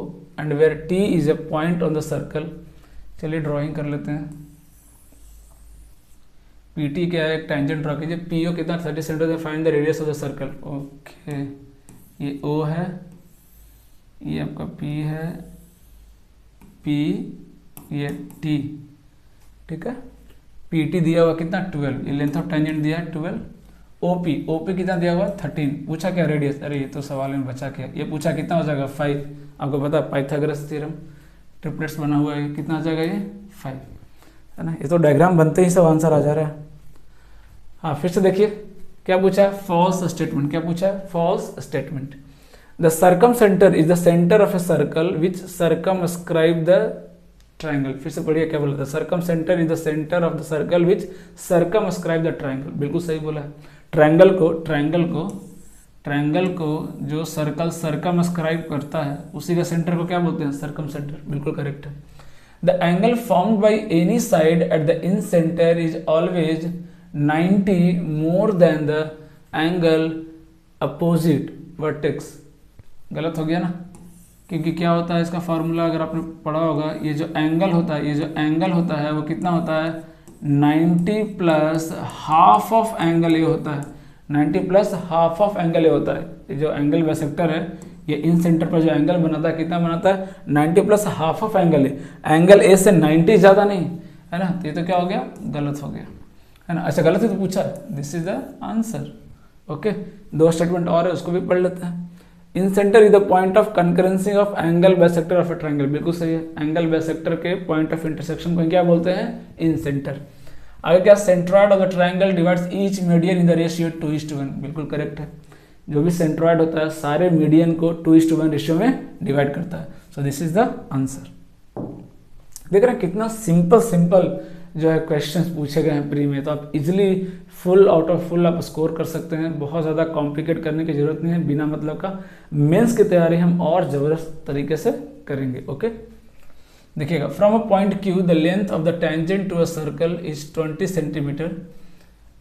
and where T is a point on the circle. चलिए ड्राइंग कर लेते हैं। PT क्या है, एक टेंजेंट ड्रॉ कीजिए, PO कितना 30 centimetre, find the radius of the circle. Okay, ये O है, ये आपका P है, P ये T, ठीक है। PT दिया हुआ कितना 12, ये लेंथ ऑफ टेंजेंट दिया है 12। OP कितना दिया हुआ 13, पूछा क्या रेडियस, अरे ये तो सवाल में बचा क्या, ये पूछा कितना हो जाएगा 5। आपको पता है पाइथागोरस थ्योरम, ट्रिपलेट्स बना हुआ है, कितना आ जाएगा ये 5, है ना। ये तो डायग्राम बनते ही सब आंसर आ जा रहा है। हाँ फिर से देखिए क्या पूछा है, फॉल्स स्टेटमेंट, क्या पूछा है, false statement. The circumcentre is the centre of a circle which circumscribe the triangle. फिर से पढ़िए क्या बोला था, circumcentre is the centre of the circle which circumscribe the triangle. बिल्कुल सही बोला है। ट्राइंगल को जो सर्कल सर्कमस्क्राइब करता है उसी का सेंटर को क्या बोलते हैं, सर्कम सेंटर। बिल्कुल करेक्ट है। The angle formed by any side at the in centre is always 90 more than the angle opposite vertex. गलत हो गया ना, क्योंकि क्या होता है इसका फॉर्मूला अगर आपने पढ़ा होगा, ये जो एंगल होता है वो कितना होता है 90 प्लस हाफ ऑफ एंगल ये होता है, 90 प्लस हाफ ऑफ एंगल ये होता है। ये जो एंगल बाइसेक्टर है, ये इन सेंटर पर जो एंगल बनाता है कितना बनाता है 90 प्लस हाफ ऑफ एंगल है। एंगल ए से 90 ज़्यादा नहीं है ना, तो ये तो क्या हो गया, गलत हो गया, है ना। अच्छा गलत है तो पूछा, this is the answer. Okay, 2 statement और है, उसको भी पढ़ लेते हैं। Incentre is the point of concurrency of angle bisector of a triangle. बिल्कुल सही है, एंगल बाइसेक्टर के पॉइंट ऑफ इंटरसेक्शन को क्या बोलते हैं, इन सेंटर। आगे क्या, centroid of the triangle divides each median in the ratio 2:1। बिल्कुल करेक्ट है। जो भी सेंट्रॉइड होता है सारे मीडियन को 2:1 रेशियो में डिवाइड करता है। सो दिस इज द आंसर। देख रहे हैं कितना सिंपल जो है क्वेश्चंस पूछे गए हैं प्री में, तो आप easily full out of full आप स्कोर कर सकते हैं। बहुत ज़्यादा कॉम्प्लिकेट करने की जरूरत नहीं है, बिना मतलब का। मेंस की तैयारी हम और ज़बरदस्त तरीके से करेंगे। ओके, देखिएगा, from a point Q the length of the tangent to a circle is 20 centimetre.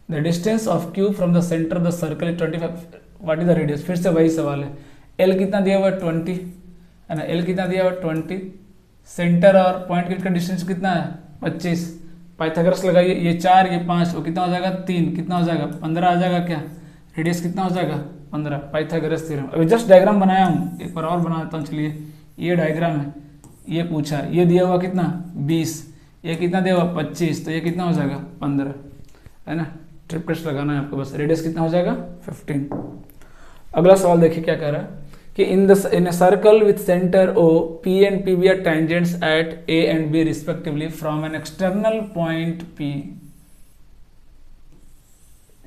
The distance of Q from the centre of the circle is 25। What is the radius. फिर से वही सवाल है, L कितना दिया हुआ है 20, है ना। L कितना दिया हुआ है 20, सेंटर और पॉइंट का डिस्टेंस कितना है 25। पाइथागोरस लगाइए, ये 4 ये 5, वो कितना हो जाएगा 3, कितना हो जाएगा 15 आ जाएगा। क्या रेडियस कितना हो जाएगा 15, पाइथागोरस थ्योरम। अभी जस्ट डायग्राम बनाया हूँ, एक बार और बना देता हूँ। चलिए, ये डायग्राम है, ये पूछा, ये दिया हुआ कितना 20, ये कितना दिया हुआ 25, तो ये कितना हो जाएगा 15, है ना। ट्रिपलेट्स लगाना है आपको बस। रेडियस कितना हो जाएगा 15। अगला सवाल देखिए क्या कह रहा है कि इन a circle with center O, P and P be are tangents at A and B respectively from an external point P।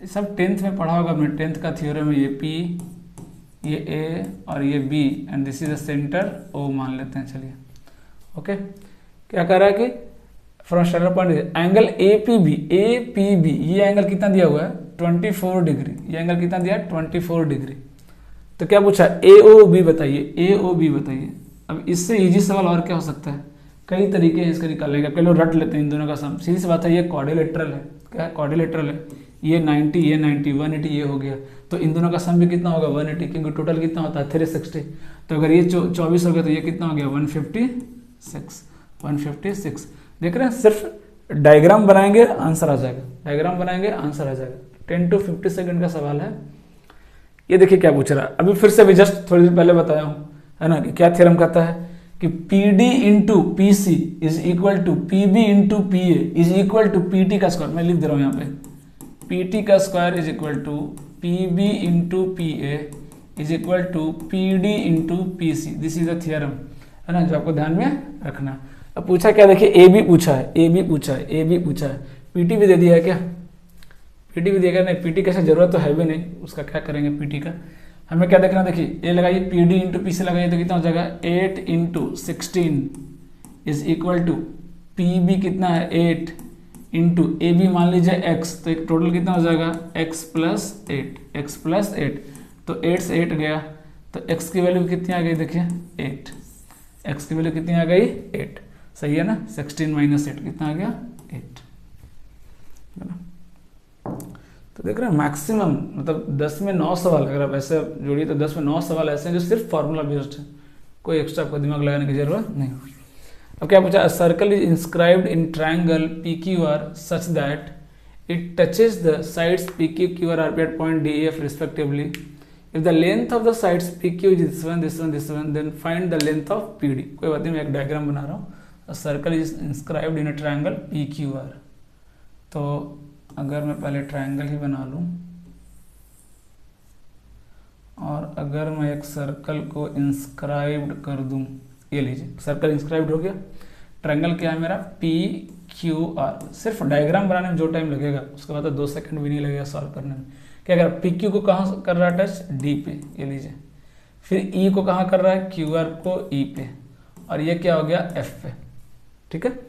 सब 10th में पढ़ा होगा हमने, 10th का थ्योरम है। ये P, ये A और ये B and this is the centre O मान लेते हैं। चलिए, ओके, क्या कह रहा है कि from external point angle APB, ये एंगल कितना दिया हुआ है 24 डिग्री। ये एंगल कितना दिया है 24 डिग्री। तो क्या पूछा, AOB बताइए। अब इससे इजी सवाल और क्या हो सकता है, कई तरीके हैं इसका निकालने का। पहले रट लेते हैं इन दोनों का सम। सीधी सी बात है, ये क्वाड्रिलेटरल है। क्या है, क्वाड्रिलेटरल है। ये 90, ये 90, 180 ये हो गया, तो इन दोनों का सम भी कितना होगा 180, क्योंकि टोटल कितना होता है 360। तो अगर ये 24 हो गया तो ये कितना हो गया 156। 156। देख रहे हैं, सिर्फ डायग्राम बनाएंगे आंसर आ जाएगा, डायग्राम बनाएंगे आंसर आ जाएगा। 10 to 50 सेकंड का सवाल है। ये देखिए क्या पूछ रहा है, अभी फिर से भी जस्ट थोड़ी देर पहले बताया हूँ, है ना, कि क्या थ्योरम कहता है कि PD into PC is equal to PB into PA is equal to PT का स्क्वायर। मैं लिख दे रहा हूँ यहाँ पे, PT का square is equal to PB into PA is equal to PD into PC। This is a theorem, है ना, जो आपको ध्यान में रखना। अब पूछा क्या, देखिए AB पूछा है, AB पूछा है, AB पूछा है, PT भी दे दिया है क्या, PT भी देगा नहीं, PT कैसे, जरूरत तो है भी नहीं, उसका क्या करेंगे PT का। हमें क्या देखना, देखिए ये लगाइए PD इंटू PC लगाइए तो कितना हो जाएगा 8 into 16 is equal to PB कितना है 8 इंटू AB मान लीजिए x, तो एक टोटल कितना हो जाएगा x प्लस 8, तो 8 से 8 गया तो x की वैल्यू कितनी आ गई, देखिए 8, x की वैल्यू कितनी आ गई 8, सही है ना। 16 माइनस 8 कितना आ गया 8, है ना। तो देख रहे हैं मैक्सिमम, मतलब 10 में 9 सवाल अगर आप ऐसे जोड़िए तो 10 में 9 सवाल ऐसे हैं जो सिर्फ फार्मूला बेस्ड है, कोई एक्स्ट्रा आपको दिमाग लगाने की जरूरत नहीं। अब क्या पूछा, circle is inscribed in triangle PQR such that it touches the sides PQ QR RP at point DEF respectively. If the length of the sides PQ is this one, then find the length of PD। कोई बात नहीं, मैं एक diagram बना रहा हूँ। Circle is inscribed in a triangle PQR, तो अगर मैं पहले ट्रायंगल ही बना लूं और अगर मैं एक सर्कल को इंस्क्राइब्ड कर दूं, ये लीजिए सर्कल इंस्क्राइब्ड हो गया। ट्रायंगल क्या है मेरा PQR। सिर्फ डायग्राम बनाने में जो टाइम लगेगा उसके बाद तो 2 सेकंड भी नहीं लगेगा सॉल्व करने में। क्या कर, PQ को कहाँ कर रहा है टच, D पे, ये लीजिए। फिर E को कहाँ कर रहा है, QR को E पे, और ये क्या हो गया F पे, ठीक है।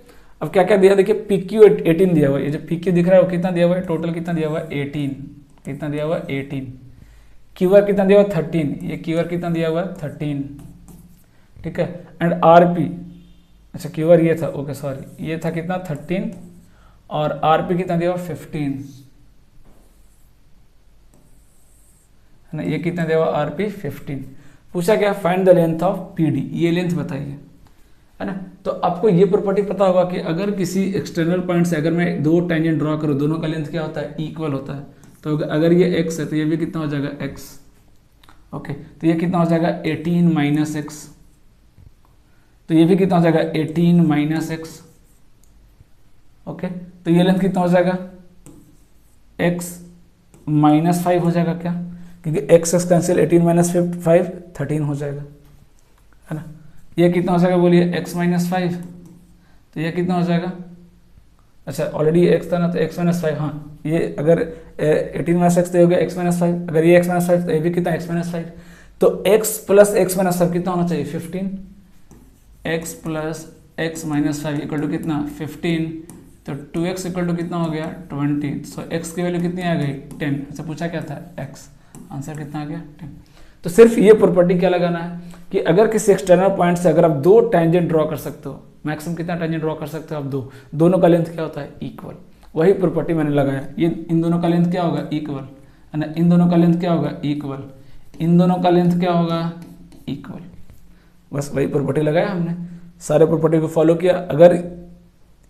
अब क्या क्या दिया, देखिए PQ 18 दिया हुआ है, ये जो PQ दिख रहा है वो कितना दिया हुआ है, टोटल कितना दिया हुआ है 18, कितना दिया हुआ है 18। QR कितना दिया हुआ है 13, ये QR कितना दिया हुआ है 13, ठीक है। एंड RP, अच्छा QR ये था, ओके सॉरी, ये था कितना 13 और RP कितना दिया हुआ 15, है ना, ये कितना दिया हुआ RP 15। पूछा क्या, find the length of PD, ये लेंथ बताइए, है ना। तो आपको ये प्रॉपर्टी पता होगा कि अगर किसी एक्सटर्नल पॉइंट से अगर मैं 2 टेंजेंट ड्रॉ करूँ, दोनों का लेंथ क्या होता है, इक्वल होता है। तो अगर ये x है तो ये भी कितना हो जाएगा x, ओके। तो ये कितना हो जाएगा 18 माइनस एक्स, तो ये भी कितना हो जाएगा 18 माइनस एक्स, ओके। तो ये लेंथ कितना हो जाएगा x माइनस 5 हो जाएगा क्या, क्योंकि x कैंसिल, 18 माइनस 5 13 हो जाएगा, है ना। ये कितना हो जाएगा बोलिए x माइनस 5, तो ये कितना हो जाएगा, अच्छा ऑलरेडी ये x था ना, तो x माइनस 5, हाँ ये अगर 18 माइनस एक्स तो हो गया x माइनस 5, अगर ये x माइनस 5 तो ये भी कितना x माइनस 5, तो x प्लस x माइनस 5 कितना होना चाहिए 15, x plus x minus 5 equal to कितना 15, तो 2x इक्वल टू कितना हो गया 20, सो x की वैल्यू कितनी आ गई 10। अच्छा पूछा क्या था x, आंसर कितना आ गया 10। तो सिर्फ ये प्रॉपर्टी क्या लगाना है कि अगर किसी एक्सटर्नल पॉइंट से अगर आप 2 टेंजेंट ड्रॉ कर सकते हो, मैक्सिमम कितना टेंजेंट ड्रॉ कर सकते हो आप, दोनों का लेंथ क्या होता है इक्वल, वही प्रॉपर्टी मैंने लगाया। ये इन दोनों का लेंथ क्या होगा इक्वल, है ना, इन दोनों का लेंथ क्या होगा इक्वल, इन दोनों का लेंथ क्या होगा इक्वल, बस वही प्रॉपर्टी लगाया हमने, सारे प्रॉपर्टी को फॉलो किया। अगर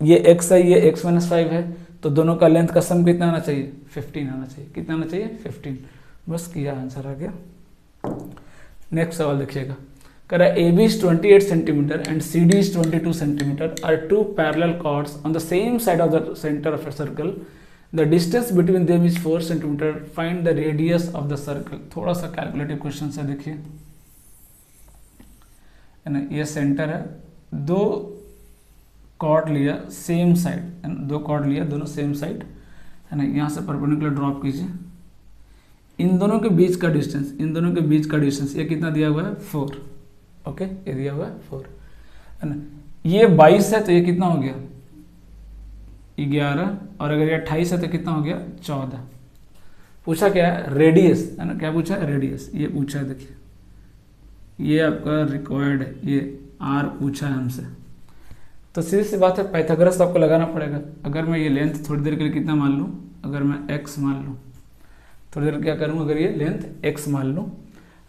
ये x है, ये x माइनस 5 है, तो दोनों का लेंथ का सम कितना आना चाहिए 15 आना चाहिए, कितना आना चाहिए 15, बस किया, आंसर आ गया। नेक्स्ट सवाल देखिएगा, कह रहा है AB is 28 centimeter and CD is 22 centimeter are two parallel chords on the same side of the center of a circle. The distance between them is 4 centimeter. Find the radius of the circle. थोड़ा सा calculative question है, देखिए है ना, ये centre है, 2 cord लिया same side, है ना, 2 कॉर्ड लिया दोनों सेम साइड, है ना, यहाँ से परपेंडिकुलर ड्रॉप कीजिए। इन दोनों के बीच का डिस्टेंस, इन दोनों के बीच का डिस्टेंस ये कितना दिया हुआ है 4, ओके, ये दिया हुआ है 4, है ना। ये 22 है तो ये कितना हो गया 11, और अगर ये 28 है तो कितना हो गया 14। पूछा क्या है रेडियस, है ना, क्या पूछा है रेडियस, ये पूछा है, देखिए ये आपका रिक्वायर्ड है, ये r पूछा है हमसे। तो सीधी सी बात है, पाइथागोरस आपको लगाना पड़ेगा। अगर मैं ये लेंथ थोड़ी देर के लिए कितना मान लूँ, अगर मैं x मान लूँ, थोड़ी देर क्या करूँ, अगर ये लेंथ x मान लूँ,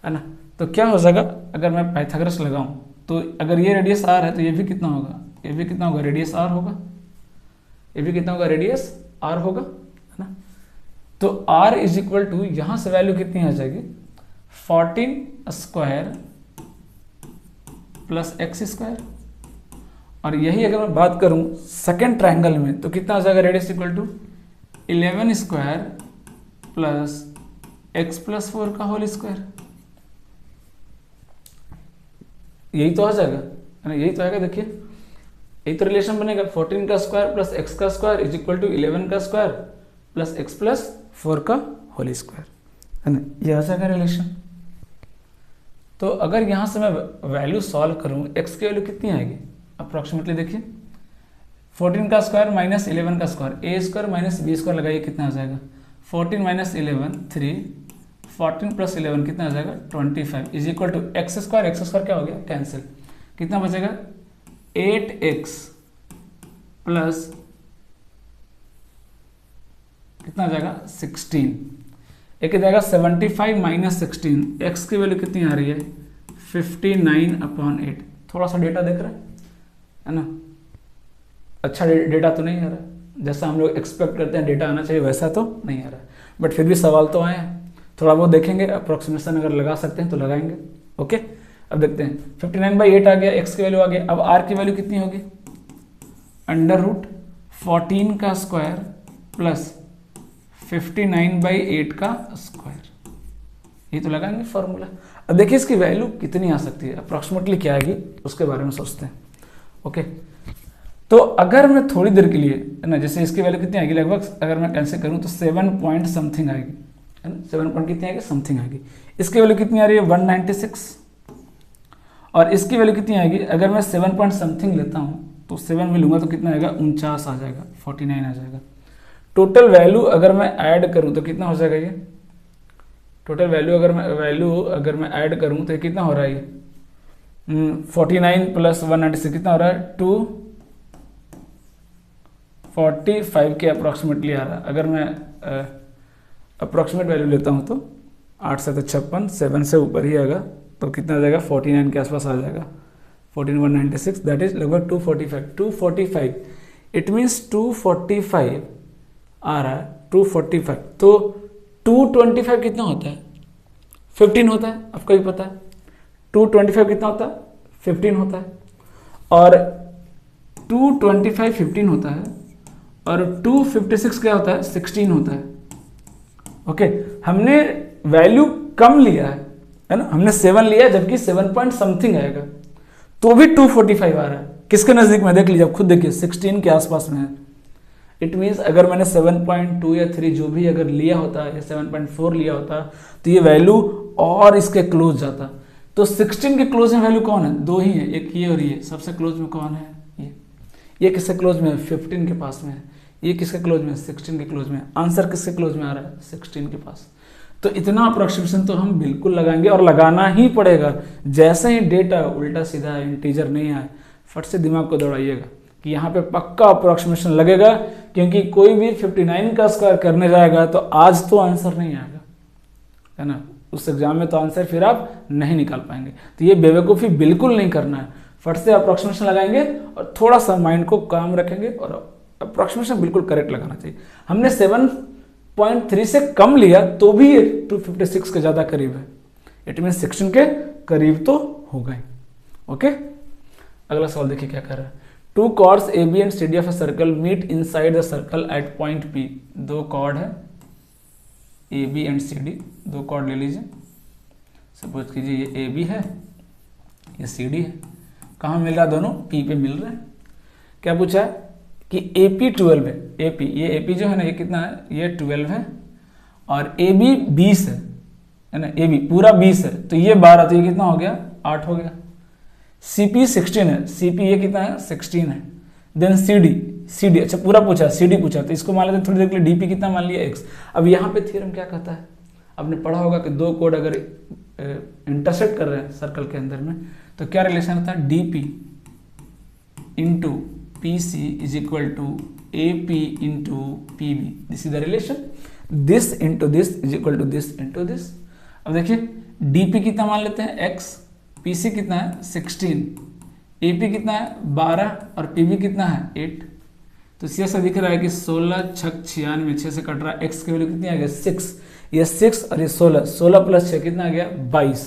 है ना, तो क्या हो जाएगा, अगर मैं पाइथागोरस लगाऊं तो अगर ये रेडियस r है तो ये भी कितना होगा ये भी कितना होगा, रेडियस आर होगा, ये भी कितना होगा, रेडियस आर होगा, है ना। तो r इज इक्वल टू, यहां से वैल्यू कितनी आ जाएगी, 14 स्क्वायर प्लस एक्स स्क्वायर। और यही अगर मैं बात करूं सेकेंड ट्रायंगल में तो कितना आ जाएगा, radius equal to 11 square plus x plus 4 का होल स्क्वायर। यही तो आ जाएगा, है ना, यही तो आएगा। देखिए यही तो रिलेशन बनेगा, 14 का स्क्वायर प्लस एक्स का स्क्वायर इज इक्वल टू 11 का स्क्वायर प्लस एक्स प्लस 4 का होल स्क्वायर, है ना, ये आ जाएगा रिलेशन। तो अगर यहां से मैं वैल्यू सॉल्व करूं, एक्स की वैल्यू कितनी आएगी अप्रोक्सीमेटली, देखिए 14 का स्क्वायर माइनस 11 का स्क्वायर, ए स्क्वायर माइनस बी स्क्वायर लगाइए, कितना आ जाएगा, 14 माइनस 11 3, 14 प्लस 11 कितना आ जाएगा, 25 is equal to x square क्या हो गया, कैंसिल, कितना बचेगा, 8x प्लस कितना आ जाएगा, 16, एक जाएगा 75 माइनस 16, एक्स की वैल्यू कितनी आ रही है, 59/8। थोड़ा सा डेटा देख रहे हैं ना, अच्छा डेटा तो नहीं आ रहा, जैसा हम लोग एक्सपेक्ट करते हैं डेटा आना चाहिए वैसा तो नहीं आ रहा, बट फिर भी सवाल तो आए हैं, थोड़ा बहुत देखेंगे, अप्रोक्सीमेशन अगर लगा सकते हैं तो लगाएंगे। ओके, अब देखते हैं 59/8 आ गया, एक्स की वैल्यू आ गया, अब आर की वैल्यू कितनी होगी, √14 का स्क्वायर प्लस 59/8 का स्क्वायर, ये तो लगाएंगे फॉर्मूला। अब देखिए इसकी वैल्यू कितनी आ सकती है, अप्रोक्सीमेटली क्या आएगी उसके बारे में सोचते हैं। ओके, तो अगर मैं थोड़ी देर के लिए, है ना, जैसे इसकी वैल्यू कितनी आएगी, लगभग अगर मैं कैसे करूं तो 7 पॉइंट समथिंग आएगी, है ना, 7 पॉइंट कितनी आएगी, समथिंग आएगी। इसकी वैल्यू कितनी आ रही है, 196, और इसकी वैल्यू कितनी आएगी, अगर मैं 7 पॉइंट समथिंग लेता हूं तो 7 में लूंगा तो कितना आएगा, 49 आ जाएगा, 49 आ जाएगा। टोटल वैल्यू अगर मैं ऐड करूं तो कितना हो जाएगा, ये टोटल वैल्यू अगर मैं ऐड करूं तो ये कितना हो रहा है, ये 49 प्लस 196 कितना हो रहा है, 245 के अप्रॉक्सीमेटली आ रहा है। अगर मैं अप्रॉक्सीमेट वैल्यू लेता हूं तो 8 से 56, 7 से ऊपर ही आएगा तो कितना आ जाएगा, 49 के आसपास आ जाएगा, 14196, दैट इज लगभग 245। इट मीन्स 245 आ रहा है, 245। तो 225 कितना होता है, 15 होता है, आपको ही पता है 225 कितना होता है, 15 होता है, और 225 15 होता है, और 256 क्या होता है, 16 होता है। ओके, हमने वैल्यू कम लिया है ना, हमने 7 लिया जबकि 7 पॉइंट समथिंग आएगा तो भी 245 आ रहा है। किसके नजदीक में, देख लीजिए आप खुद देखिए, 16 के आसपास में है। इट मीन्स अगर मैंने 7.2 या 3 जो भी अगर लिया होता या 7.4 लिया होता तो ये वैल्यू और इसके क्लोज जाता। तो 16 के क्लोज में वैल्यू कौन है, दो ही है, एक ये और ये। सबसे क्लोज में कौन है, ये किसके क्लोज में है, 15 के पास में है। ये किसके क्लोज में है, 16 के क्लोज में है। आंसर किसके क्लोज में आ रहा है, 16 के पास। तो इतना अप्रोक्सीमेशन तो हम बिल्कुल लगाएंगे और लगाना ही पड़ेगा। जैसे ही डेटा उल्टा सीधा इंटीजर नहीं आए, फट से दिमाग को दौड़ाइएगा कि यहाँ पे पक्का अप्रोक्सीमेशन लगेगा, क्योंकि कोई भी 59 का स्क्वायर करने जाएगा तो आज तो आंसर नहीं आएगा, है ना। उस एग्जाम में तो आंसर फिर आप नहीं निकाल पाएंगे। तो ये बेवकूफ़ी बिल्कुल नहीं करना है, फट से अप्रोक्सीमेशन लगाएंगे और थोड़ा सा माइंड को काम रखेंगे और अप्रोक्सीमेशन बिल्कुल करेक्ट लगाना चाहिए। हमने 7.3 से कम लिया तो भी ये 256 के ज़्यादा करीब है, इट मीन 16 के करीब तो हो गए। ओके, अगला सवाल देखिए क्या कर रहा है। 2 chords AB and CD of a circle meet inside the circle at point P। 2 chord है AB and CD, 2 chord ले लीजिए। सपोज कीजिए ये AB है, ये CD है। कहाँ मिल रहा है, दोनों P पे मिल रहे हैं। क्या पूछा है कि AP 12 है। AP, ये AP जो है ना, ये कितना है, ये 12 है, और AB 20 है ना, AB पूरा 20 है, तो ये 12, तो ये कितना हो गया, 8 हो गया। CP 16 है, CP ये कितना है, 16 है। देन CD अच्छा पूरा पूछा, CD पूछा, तो इसको मान लेते हैं थोड़ी देर के लिए, DP कितना मान लिया, x। अब यहाँ पे थ्योरम क्या कहता है, आपने पढ़ा होगा कि 2 कोड अगर इंटरसेक्ट कर रहे हैं सर्कल के अंदर में तो क्या रिलेशन होता है, DP into PC is equal to AP into PB। This is the relation, this into this is equal to this into this. अब देखिए DP कितना मान लेते हैं, x, PC कितना है 16, AP कितना है 12 और PB कितना है 8। तो सीधा सा दिख रहा है कि 16 छक 96, 6 से कट रहा है, x की वैल्यू कितनी आ गया 6, ये 6 और ये 16, 16 प्लस 6 कितना आ गया 22।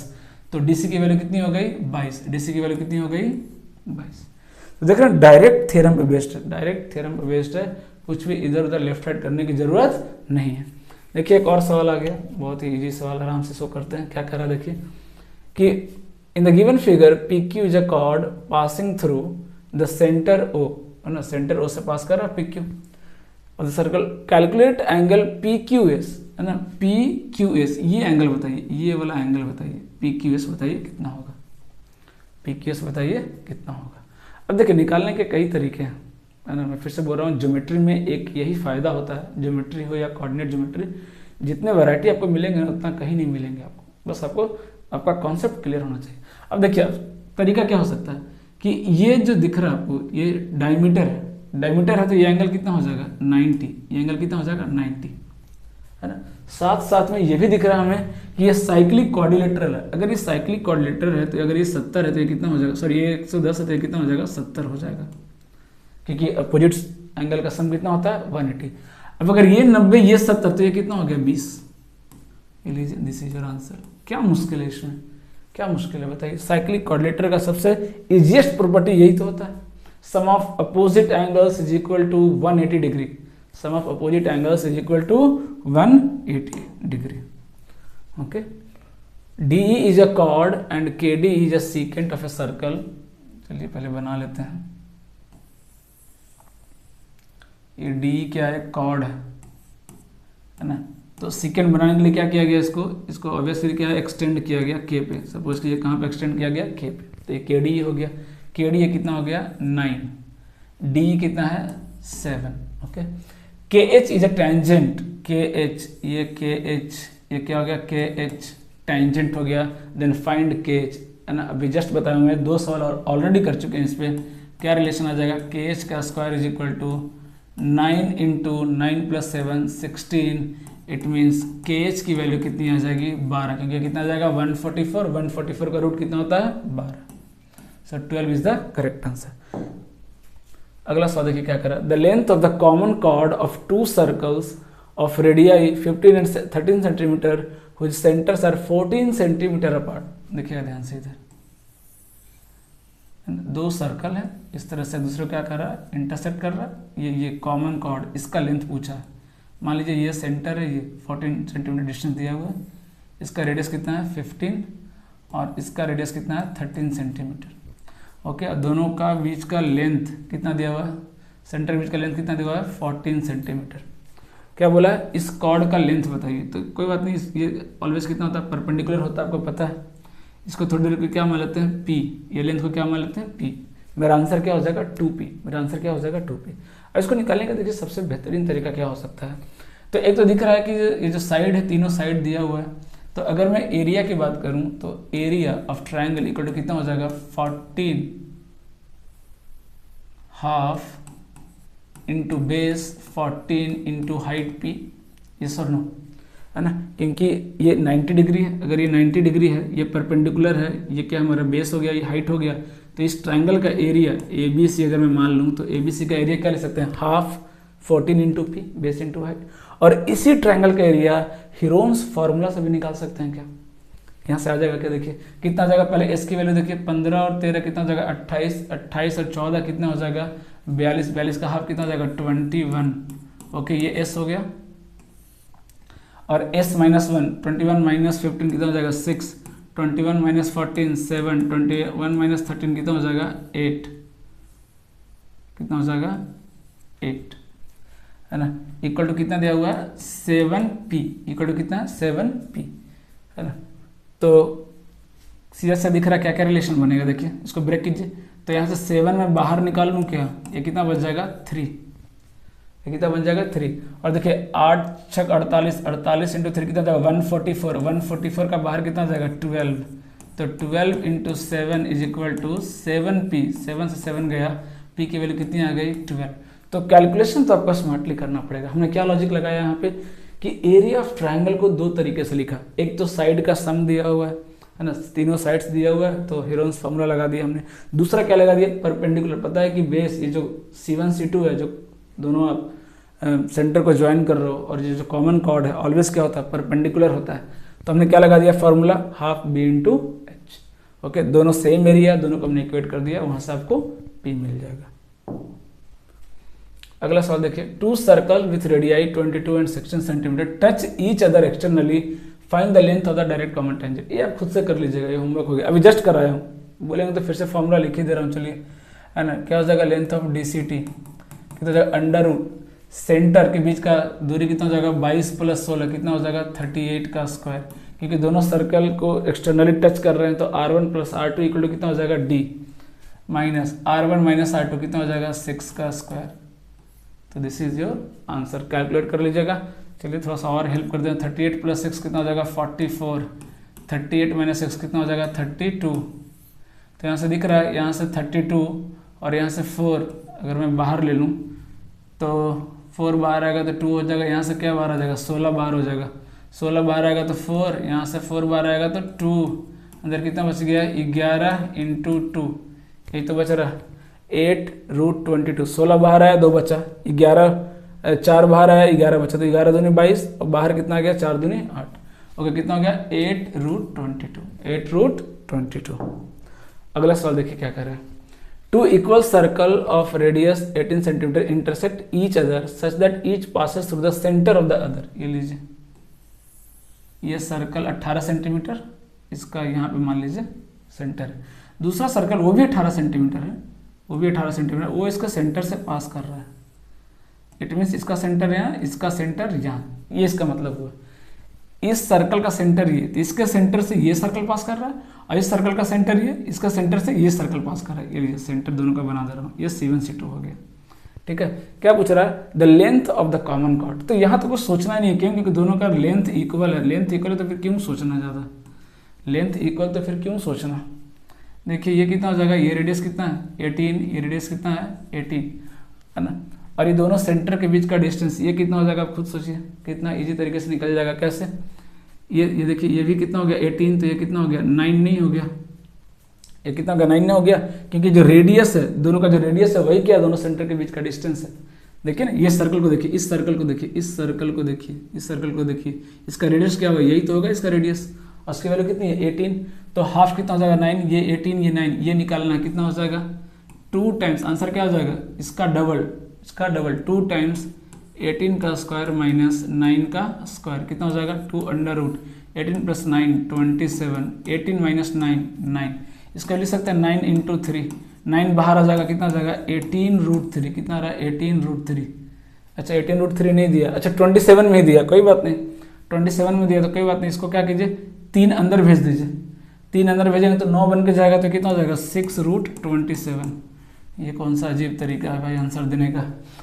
तो DC की वैल्यू कितनी हो गई 22, DC की वैल्यू कितनी हो गई 22। तो देख रहे हैं डायरेक्ट थ्योरम पे बेस्ड है, डायरेक्ट थ्योरम पे बेस्ड है, कुछ भी इधर उधर लेफ्ट राइट करने की जरूरत नहीं है। देखिए एक और सवाल आ गया, बहुत ही इजी सवाल, आराम से सो करते हैं। क्या कर रहा है देखिए कि इन the given figure PQ is a cord passing through the centre O, है ना, सेंटर O से पास कर रहा है PQ और the circle, calculate angle PQS, है ना, PQS, ये एंगल बताइए, ये वाला एंगल बताइए, PQS बताइए कितना होगा, PQS बताइए कितना होगा। अब देखिए निकालने के कई तरीके हैं, है ना, मैं फिर से बोल रहा हूँ, ज्योमेट्री में एक यही फायदा होता है, ज्योमेट्री हो या कोऑर्डिनेट ज्योमेट्री, जितने वैरायटी आपको मिलेंगे ना उतना कहीं नहीं मिलेंगे आपको, बस आपको आपका कॉन्सेप्ट क्लियर होना चाहिए। अब देखिए तरीका क्या हो सकता है कि ये जो दिख रहा है आपको, ये डायमीटर है, डायमीटर है तो ये एंगल कितना हो जाएगा 90, ये एंगल कितना हो जाएगा 90, है ना। साथ साथ में ये भी दिख रहा है हमें कि ये साइक्लिक क्वाड्रिलेटरल है, अगर ये साइक्लिक क्वाड्रिलेटरल है तो अगर ये 70 है तो ये कितना हो जाएगा, सॉरी ये 110 है तो ये कितना हो जाएगा 70 हो जाएगा, क्योंकि अपोजिट एंगल का सम कितना होता है 180। अब अगर ये 90 ये 70 तो ये कितना हो गया 20। This is your answer. क्या मुश्किल है इसमें, क्या मुश्किल है बताइए। साइक्लिक क्वाड्रिलेटरल का सबसे इजीएस्ट प्रॉपर्टी यही तो होता है, sum of opposite angles is equal to 180 degree, sum of opposite angles is equal to 180 degree. Okay, DE is a chord and KD is a secant of a circle. चलिए पहले बना लेते हैं, ये DE क्या है, कॉर्ड है ना। तो सीकेंट बनाने के लिए क्या किया गया, इसको ऑब्वियसली क्या है एक्सटेंड किया गया K पे, सपोज कि ये कहाँ पे एक्सटेंड किया गया K पे, तो ये KD हो गया, KD ये कितना हो गया 9, DE कितना है 7। Okay, KH is a tangent, KH ये KH ये क्या हो गया KH टेंजेंट हो गया, देन फाइंड KH, है ना। अभी जस्ट बताया मैं 2 सवाल और ऑलरेडी कर चुके हैं इस पे, क्या रिलेशन आ जाएगा, KH का square is equal to 9 into 9 plus 7 16, it means KH की वैल्यू कितनी आ जाएगी 12, क्योंकि कितना आ जाएगा 144, 144 का रूट कितना होता है 12, so 12 is the correct answer. अगला सवाल देखिए क्या करा, the length of the common chord of 2 circles of radii 15 and 13 centimetre which centres are 14 centimetre apart. देखिएगा ध्यान से, इधर 2 सर्कल है, इस तरह से दूसरे क्या कर रहा है इंटरसेक्ट कर रहा है, ये कॉमन कॉर्ड, इसका लेंथ पूछा है। मान लीजिए ये सेंटर है, ये 14 सेंटीमीटर डिस्टेंस दिया हुआ है, इसका रेडियस कितना है 15 और इसका रेडियस कितना है 13 सेंटीमीटर। ओके, और दोनों का बीच का लेंथ कितना दिया हुआ है, सेंटर बीच का लेंथ कितना दिया हुआ है 14 सेंटीमीटर। क्या बोला है, इस कॉर्ड का लेंथ बताइए, तो कोई बात नहीं, ये ऑलवेज कितना होता है परपेंडिकुलर होता है, आपको पता है। इसको थोड़ी देर को क्या मान लेते हैं P, ये लेंथ को क्या मान लेते हैं P, मेरा आंसर क्या हो जाएगा 2P, मेरा आंसर क्या हो जाएगा 2P। और इसको निकालने का देखिए सबसे बेहतरीन तरीका क्या हो सकता है, तो एक तो दिख रहा है कि ये जो साइड है तीनों साइड दिया हुआ है, तो अगर मैं एरिया की बात करूं तो area of triangle equal to कितना हो जाएगा 14 half into base 14 into height P, yes और नो, है ना, क्योंकि ये 90 डिग्री है, अगर ये 90 डिग्री है, ये परपेंडिकुलर है, ये क्या हमारा बेस हो गया, ये हाइट हो गया, तो इस ट्राइंगल का एरिया ABC अगर मैं मान लूँ तो ABC का एरिया क्या ले सकते हैं, half 14 into P base into height. और इसी ट्राइंगल का एरिया हीरोन्स फार्मूला से भी निकाल सकते हैं क्या, यहाँ से आ जाएगा क्या, देखिए कितना आ जाएगा, पहले S की वैल्यू देखिए 15 और 13 कितना हो जाएगा 28, 28 और 14 कितना हो जाएगा 42, 42 का हाफ कितना हो जाएगा 21। ओके, ये S हो गया, और S माइनस 1 21 माइनस 15 कितना हो जाएगा 6, 21 माइनस 14 7, 21 माइनस 13 कितना हो जाएगा 8, कितना हो जाएगा 8, है ना, इक्वल टू कितना दिया हुआ है 7P, इक्वल टू कितना 7P, है ना। तो सीधा सा दिख रहा है क्या क्या रिलेशन बनेगा, देखिए इसको ब्रेक कीजिए, तो यहाँ से 7 में बाहर निकाल लूँ क्या, ये कितना बच जाएगा 3, ये कितना बन जाएगा 3, और देखिए 8 छक 48, 48 इंटू 3 कितना जाएगा 144, 144 का बाहर कितना जाएगा 12, तो 12 into 7 is equal to 7P, 7 से 7 गया, P की वैल्यू कितनी आ गई 12। तो कैलकुलेशन तो आपको स्मार्टली करना पड़ेगा। हमने क्या लॉजिक लगाया यहाँ पे कि एरिया ऑफ ट्राइंगल को 2 तरीके से लिखा, एक तो साइड का सम दिया हुआ है, है ना, तीनों साइड्स दिया हुआ है तो हेरोन्स फार्मूला लगा दिया हमने। दूसरा क्या लगा दिया, परपेंडिकुलर। पता है कि बेस ये जो C1 C2 है, जो दोनों आप सेंटर को ज्वाइन कर रहे हो, और ये जो कॉमन कॉर्ड है ऑलवेज क्या होता है, परपेंडिकुलर होता है। तो हमने क्या लगा दिया formula, half B into H. Okay, दोनों सेम एरिया, दोनों को हमने इक्वेट कर दिया, वहां से आपको P मिल जाएगा। अगला सवाल देखिए, two circle with radii 22 and 16 centimetre touch each other externally, find the length of the direct common tangent. ये आप खुद से कर लीजिएगा, ये होमवर्क हो गया, अभी जस्ट कराया हूँ, बोलेंगे तो फिर से फॉर्मूला लिख ही दे रहा हूँ। चलिए, है ना, क्या हो जाएगा, लेंथ ऑफ DCT कितना हो जाएगा, अंडर रूट सेंटर के बीच का दूरी कितना हो जाएगा, 22 + 16 कितना हो जाएगा, 38 का स्क्वायर, क्योंकि दोनों सर्कल को एक्सटर्नली टच कर रहे हैं तो R1 + R2 इक्वल टू कितना हो जाएगा, D माइनस R1 - R2 कितना हो जाएगा, 6 का स्क्वायर। तो this is your answer, calculate कर लीजिएगा। चलिए थोड़ा सा और हेल्प कर दें, 38 + 6 कितना हो जाएगा, 44, 38 - 6 कितना हो जाएगा, 32। तो यहाँ से दिख रहा है, यहाँ से 32 और यहाँ से 4 अगर मैं बाहर ले लूँ तो 4 बाहर आएगा तो 2 हो जाएगा, यहाँ से क्या बाहर आ जाएगा, 16 बाहर हो जाएगा, 16 बाहर आएगा तो 4, यहाँ से 4 बाहर आएगा तो 2, अंदर कितना बच गया, 11 × 2, यही तो बच रहा, 8√22। 16 बाहर आया, 2 बचा, 11 4 बाहर आया, 11 बचा, तो 11 दूनी 22 और बाहर कितना आ गया, 4 दूनी 8। ओके, कितना हो गया, 8√22, 8√22। अगला सवाल देखिए क्या कर रहे हैं, two equal circle of radius 18 centimetre intersect each other such that each passes through the centre of the other. ये लीजिए, ये सर्कल 18 सेंटीमीटर, इसका यहाँ पे मान लीजिए सेंटर है, दूसरा सर्कल वो भी 18 सेंटीमीटर है, वो भी 18 सेंटीमीटर, वो इसका सेंटर से पास कर रहा है। इट मीन्स इसका सेंटर यहाँ, इसका सेंटर यहाँ, ये इसका मतलब हुआ। इस सर्कल का सेंटर ये, तो इसके सेंटर से ये सर्कल पास कर रहा है, और इस सर्कल का सेंटर ये, इसका सेंटर से ये सर्कल पास कर रहा है। ये सेंटर दोनों का बना दे रहा हूँ, ये C1 C2 हो गया। ठीक है, क्या पूछ रहा है, the length of the common cord. तो यहाँ तो कुछ सोचना नहीं है, क्यों, क्योंकि दोनों का लेंथ इक्वल है। लेंथ इक्वल है तो फिर क्यों सोचना ज़्यादा, लेंथ इक्वल तो फिर क्यों सोचना। देखिए ये कितना हो जाएगा, ये रेडियस कितना है, 18, ये रेडियस कितना है, 18, है ना, और ये दोनों सेंटर के बीच का डिस्टेंस ये कितना हो जाएगा, आप खुद सोचिए, कितना इजी तरीके से निकल जाएगा। कैसे, ये देखिए, ये भी कितना हो गया 18, तो ये कितना हो गया 9 नहीं हो गया, ये कितना हो गया 9 नहीं हो गया, क्योंकि जो रेडियस है, दोनों का जो रेडियस है वही क्या है, दोनों सेंटर के बीच का डिस्टेंस है। देखिए ना, ये सर्कल को देखिए, इस सर्कल को देखिए, इस सर्कल को देखिए, इस सर्कल को देखिए, इसका रेडियस क्या होगा, यही तो होगा इसका रेडियस, और उसकी वैल्यू कितनी है 18, तो हाफ कितना हो जाएगा 9, ये 18 ये 9, ये निकालना है, कितना हो जाएगा 2 टाइम्स, आंसर क्या हो जाएगा, इसका डबल 2 टाइम्स 18 का स्क्वायर माइनस 9 का स्क्वायर, कितना हो जाएगा 2 अंडर रूट 18 + 9 27, 18 - 9 9, इसको लिख सकते हैं 9 × 3, 9 बाहर आ जाएगा, कितना आ जाएगा 18√3, कितना आ रहा है 18√3। अच्छा 18√3 नहीं दिया, अच्छा 27 में दिया, कोई बात नहीं, 27 में दिया तो कोई बात नहीं, इसको क्या कीजिए 3 अंदर भेज दीजिए, 3 अंदर भेजेंगे तो 9 बन के जाएगा, तो कितना हो जाएगा 6√27। ये कौन सा अजीब तरीका है भाई आंसर देने का,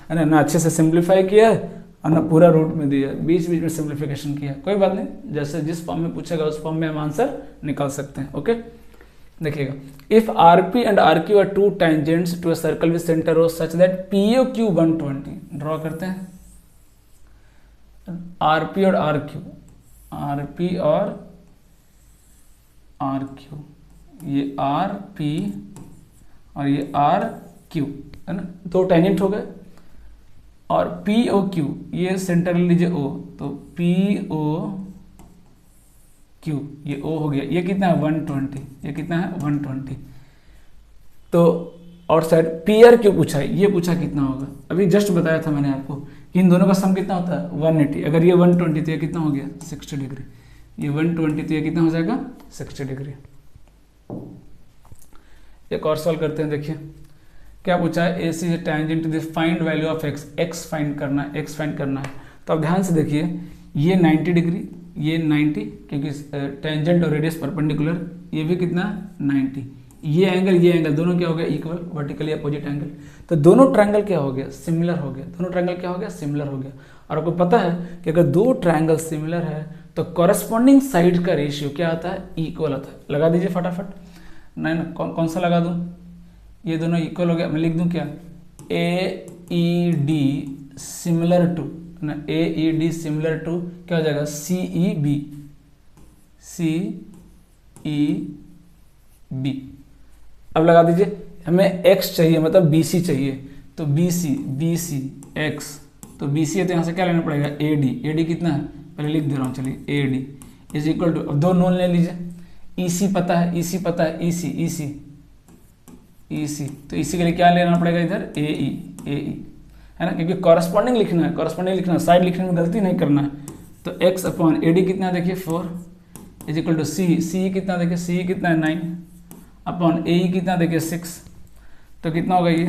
है ना, ना अच्छे से सिंप्लीफाई किया है और ना पूरा रूट में दिया, बीच बीच में सिंप्लीफिकेशन किया, कोई बात नहीं, जैसे जिस फॉर्म में पूछेगा उस फॉर्म में हम आंसर निकाल सकते हैं। ओके, देखिएगा, if RP and RQ are 2 tangents to a circle with centre O such that POQ 120, draw करते हैं RP और RQ, RP और RQ, ये RP और ये RQ, है ना, 2 टेंजेंट हो गए, और POQ ये सेंटर लीजिए O, तो POQ ये O हो गया, ये कितना है 120, ये कितना है 120, तो और साइड PRQ पूछा है, ये पूछा कितना होगा, अभी जस्ट बताया था मैंने आपको कि इन दोनों का सम कितना होता है 180, अगर ये 120 तो ये कितना हो गया 60 डिग्री, ये 120 तो ये कितना हो जाएगा 60 डिग्री। एक और सॉल्व करते हैं, देखिए क्या पूछा है, AC is tangent to the find value of x find करना है, x फाइंड करना है। तो अब ध्यान से देखिए, ये 90 डिग्री, ये 90, क्योंकि टेंजेंट और रेडियस परपेंडिकुलर, ये भी कितना 90, ये एंगल दोनों क्या हो गया इक्वल, वर्टिकली अपोजिट एंगल, तो दोनों ट्रायंगल क्या हो गया सिमिलर हो गया, दोनों ट्रायंगल क्या हो गया सिमिलर हो गया। और आपको पता है कि अगर 2 ट्रायंगल सिमिलर है तो कॉरस्पॉन्डिंग साइड का रेशियो क्या आता है, इक्वल आता है। लगा दीजिए फटाफट, नहीं कौन सा लगा दूं, ये दोनों इक्वल हो गया, मैं लिख दूं क्या, AED सिमिलर टू ना, AED सिमिलर टू क्या हो जाएगा CEB, ई बी। अब लगा दीजिए, हमें x चाहिए मतलब BC चाहिए, तो BC x, तो BC है तो यहाँ से क्या लेना पड़ेगा AD कितना है पहले लिख दे रहा हूँ, चलिए AD इज इक्वल टू, अब दो नोन ले लीजिए, EC पता है EC, तो इसी के लिए क्या लेना पड़ेगा इधर AE है ना, क्योंकि कॉरस्पॉन्डिंग लिखना है, साइड लिखने में गलती नहीं करना है। तो x अपॉन AD कितना देखिए 4 इज इक्वल टू C कितना देखिए, C कितना है 9 अपॉन AE कितना देखिए 6, तो कितना होगा ये,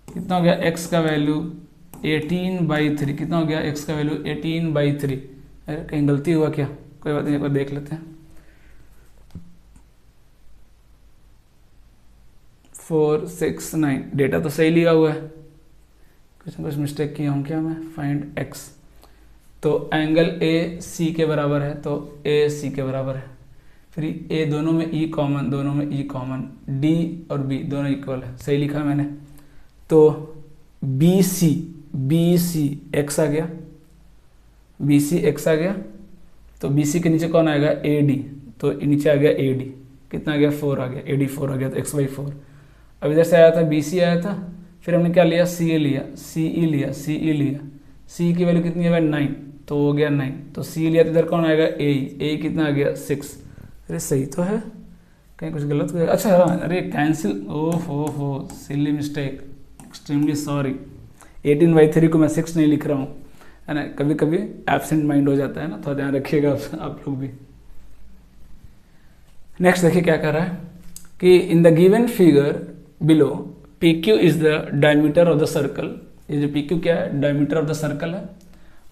कितना हो गया x का वैल्यू 18/3, कितना हो गया x का वैल्यू 18/3। अरे कहीं गलती हुआ क्या, कोई बात नहीं, एक बार देख लेते हैं। 4 6 9 डेटा तो सही लिया हुआ है, कुछ ना कुछ मिस्टेक किया हूँ क्या मैं। फाइंड x, तो एंगल ए सी के बराबर है, तो ए सी के बराबर है, फिर ए दोनों में ई कॉमन, डी और बी दोनों इक्वल है, सही लिखा मैंने। तो बी सी एक्स आ गया, तो बी सी के नीचे कौन आएगा ए डी, तो नीचे आ गया ए डी, कितना आ गया 4 आ गया, ए डी 4 आ गया, तो x/4। अब इधर से आया था बी सी आया था, फिर हमने क्या लिया सी ई लिया, सी की वैल्यू कितनी है भाई 9, तो हो गया 9, तो सी लिया तो इधर कौन आएगा ए कितना आ गया 6। अरे सही तो है, कहीं कुछ गलत हो गया, अच्छा हाँ, अरे कैंसिल, हो सिली मिस्टेक, एक्सट्रीमली सॉरी। 18/3 को मैं 6 नहीं लिख रहा हूँ, है ना, कभी कभी एब्सेंट माइंड हो जाता है ना, थोड़ा ध्यान रखिएगा आप लोग भी। नेक्स्ट देखिए क्या कर रहा है कि इन the given figure below PQ is the diameter of the circle, ये जो PQ क्या है डायमीटर ऑफ द सर्कल है,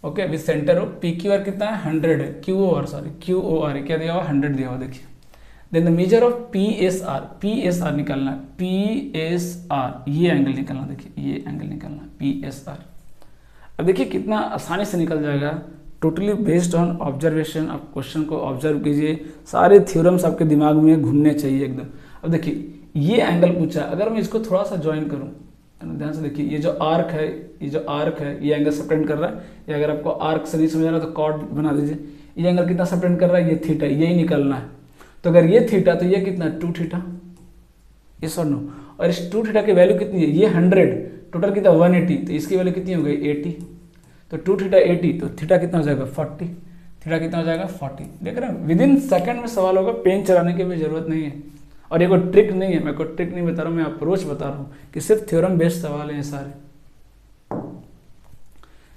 okay, with centre of PQR कितना है 100 है, QOR क्या दिया हुआ 100 दिया हुआ, देखिए। Then the measure of PSR निकालना है, PSR ये एंगल निकालना, देखिए ये एंगल निकालना PSR। अब देखिए कितना आसानी से निकल जाएगा, टोटली बेस्ड ऑन ऑब्जर्वेशन। आप क्वेश्चन को ऑब्जर्व कीजिए, सारे थ्योरम्स आपके दिमाग में घूमने चाहिए एकदम। अब देखिए ये एंगल पूछा, अगर मैं इसको थोड़ा सा ज्वाइन करूं, ध्यान से देखिए, ये जो आर्क है ये एंगल सब्टेंड कर रहा है, या अगर आपको आर्क से नहीं समझ रहा तो कॉर्ड बना दीजिए। ये एंगल कितना सब्टेंड कर रहा है, ये थीटा, यही निकालना है। तो अगर ये थीटा तो ये कितना 2 थीटा, यस और नो, और इस 2 थीटा की वैल्यू कितनी है, ये 100, टोटल कितना 180, तो इसकी वैल्यू कितनी हो गई 80, तो 2 थीटा 80, तो थीटा कितना हो जाएगा 40, देख रहे हैं, विद इन सेकेंड में सवाल होगा, पेन चलाने की भी जरूरत नहीं है। और ये कोई ट्रिक नहीं है, मैं कोई ट्रिक नहीं बता रहा हूँ, मैं अप्रोच बता रहा हूँ कि सिर्फ थ्योरम बेस्ड सवाल हैं ये सारे।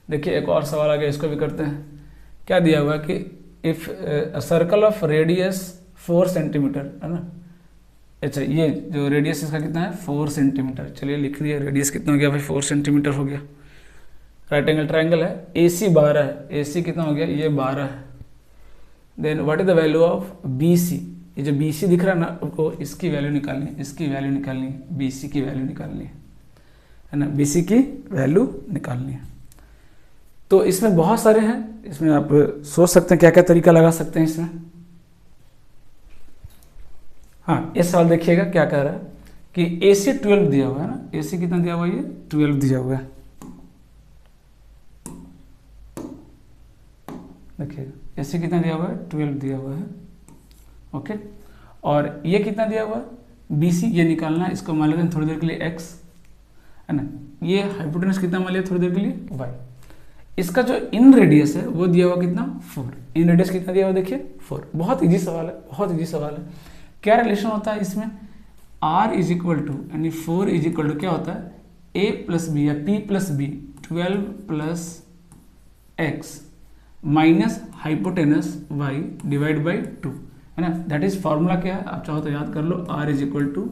देखिए एक और सवाल आ गया, इसको भी करते हैं। क्या दिया हुआ कि if circle of radius 4 centimetre है ना, अच्छा ये जो रेडियस इसका कितना है 4 सेंटीमीटर, चलिए लिख दिया, रेडियस कितना हो गया भाई 4 सेंटीमीटर हो गया। राइट एंगल ट्राइंगल है, AC 12 है, AC कितना हो गया ये 12 है। Then what is the value of BC, ये जो BC दिख रहा है ना, आपको इसकी वैल्यू निकालनी है, BC की वैल्यू निकालनी है ना, BC की वैल्यू निकालनी है। तो इसमें बहुत सारे हैं, इसमें आप सोच सकते हैं क्या क्या तरीका लगा सकते हैं इसमें। हाँ, ये सवाल देखिएगा क्या कह रहा है कि AC 12 दिया हुआ है ना, AC कितना दिया हुआ है, ये 12 दिया हुआ है, देखिएगा AC कितना दिया हुआ है 12 दिया हुआ है, ओके। और ये कितना दिया हुआ है BC, ये निकालना है, इसको मान लेते हैं थोड़ी देर के लिए x, है ना, ये हाइपोटेनस कितना मान लिया थोड़ी देर के लिए y। इसका जो इन रेडियस है वो दिया हुआ कितना 4, इन रेडियस कितना दिया हुआ देखिए 4। बहुत इजी सवाल है, क्या रिलेशन होता है इसमें, r इज इक्वल टू यानी 4 इज इक्वल टू क्या होता है a प्लस बी या p plus b 12 plus x minus hypotenuse y divide by 2, है ना। दैट इज फॉर्मूला क्या है, आप चाहो तो याद कर लो, r is equal to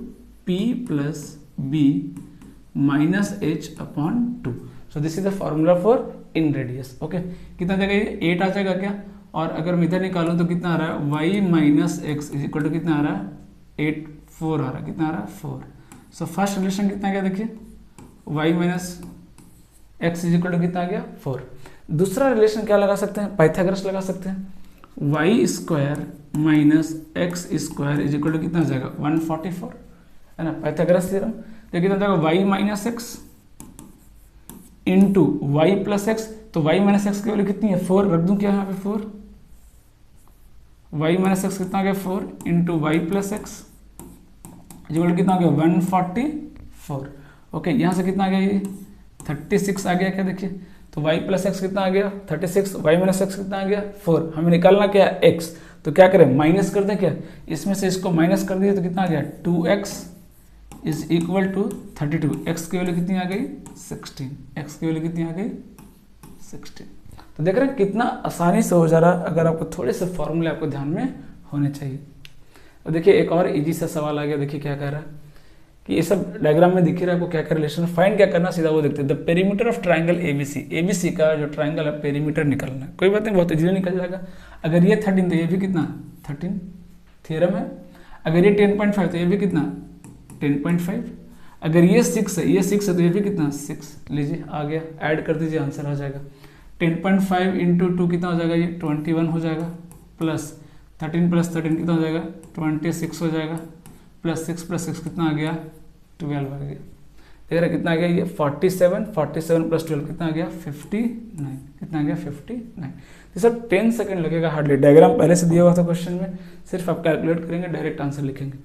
p plus b minus h upon 2। So this is the formula for inradius, okay. कितना जाएगा ये 8 आ जाएगा क्या, और अगर मैं इधर निकालूं तो कितना आ रहा है y minus x is equal to कितना आ रहा है 8 4 आ रहा है, कितना आ रहा है 4। सो फर्स्ट रिलेशन कितना गया देखिए, y minus x is equal to कितना आ गया 4। दूसरा रिलेशन क्या लगा सकते हैं, पाइथागोरस लगा सकते हैं, y square minus x square is equal to कितना आ जाएगा 144, है ना, पाइथागोरस थ्योरम। तो कितना जाएगा y minus x into y plus x, तो y माइनस एक्स की वैल्यू कितनी है 4, रख दूं क्या यहाँ पे 4, y माइनस एक्स कितना आ गया 4 into y plus x equal कितना आ गया 144। ओके, यहाँ से कितना आ गया ये 36 आ गया क्या, देखिए तो y प्लस एक्स कितना आ गया 36, y माइनस एक्स कितना आ गया 4। हमें निकालना क्या है x, तो क्या करें माइनस कर दें क्या, इसमें से इसको माइनस कर दिए तो कितना आ गया 2x is equal to 32। x की वैल्यू कितनी आ गई 16, x की वैल्यू कितनी आ गई 16। तो देख रहे हैं कितना आसानी से हो जा रहा है, अगर आपको थोड़े से फॉर्मूले आपको ध्यान में होने चाहिए। और देखिए एक और इजी सा सवाल आ गया, देखिए क्या कह रहा है कि ये सब डायग्राम में दिख रहा है आपको क्या क्या रिलेशन, फाइंड क्या करना, सीधा वो देखते हैं the perimeter of triangle ABC. ABC का जो ट्राइंगल है पेरीमीटर निकालना है, कोई बात नहीं बहुत इजीली निकल जाएगा। अगर ये 13 तो ये भी कितना 13 थ्योरम है। अगर ये 10.5 तो ये भी कितना 10.5। अगर ये 6 है, ये 6 है तो ये भी कितना 6। लीजिए आ गया, ऐड कर दीजिए आंसर आ जाएगा। 10.5 इंटू 2 कितना हो जाएगा, ये 21 हो जाएगा, प्लस 13 प्लस 13 कितना हो जाएगा 26 हो जाएगा, प्लस 6 कितना आ गया 12 आ गया। देख रहे कितना आ गया ये 47 प्लस 12 कितना आ गया 59, कितना आ गया 59। ये सब 10 सेकंड लगेगा हार्डली, डायग्राम पहले से दिया हुआ था क्वेश्चन में, सिर्फ आप कैलकुलेट करेंगे डायरेक्ट आंसर लिखेंगे।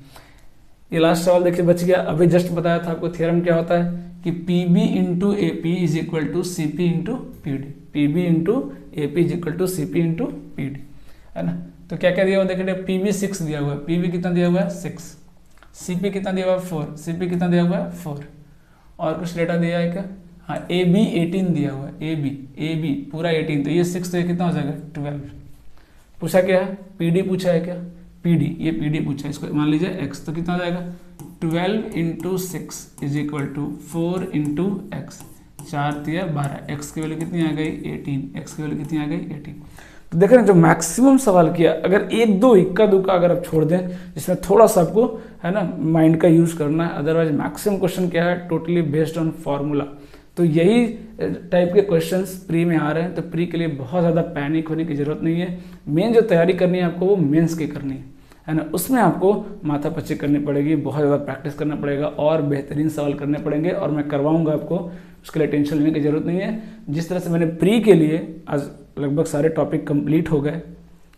ये लास्ट सवाल देखिए बच गया, अभी जस्ट बताया था आपको थ्योरम क्या होता है कि PB into AP is equal to CP into PD, PB into AP is equal to CP into PD, है ना। तो क्या क्या दिया हुआ देखिए, PB 6 दिया हुआ है, PB कितना दिया हुआ है 6, CP कितना दिया हुआ है 4, CP कितना दिया हुआ है 4, और कुछ डेटा दिया है क्या, हाँ AB 18 दिया हुआ है, AB पूरा 18, तो ये 6 तो ये कितना हो जाएगा 12। पूछा क्या है PD पूछा है क्या, PD ये PD पूछा है, इसको मान लीजिए x, तो कितना हो जाएगा 12 into 6 is equal to 4 into x, 4 तिया 12, x की वैल्यू कितनी आ गई 18, x की वैल्यू कितनी आ गई 18। तो देख रहे हैं जो मैक्सिमम सवाल किया, अगर एक दो इक्का दुक्का अगर आप छोड़ दें जिसमें थोड़ा सा आपको है ना माइंड का यूज करना है, अदरवाइज मैक्सिमम क्वेश्चन क्या है टोटली बेस्ड ऑन फार्मूला। तो यही टाइप के क्वेश्चंस प्री में आ रहे हैं, तो प्री के लिए बहुत ज़्यादा पैनिक होने की जरूरत नहीं है। मेन जो तैयारी करनी है आपको वो मेंस की करनी है ना, उसमें आपको माथा पच्ची करनी पड़ेगी, बहुत ज़्यादा प्रैक्टिस करना पड़ेगा और बेहतरीन सवाल करने पड़ेंगे, और मैं करवाऊंगा आपको, उसके लिए टेंशन लेने की जरूरत नहीं है। जिस तरह से मैंने प्री के लिए आज लगभग सारे टॉपिक कंप्लीट हो गए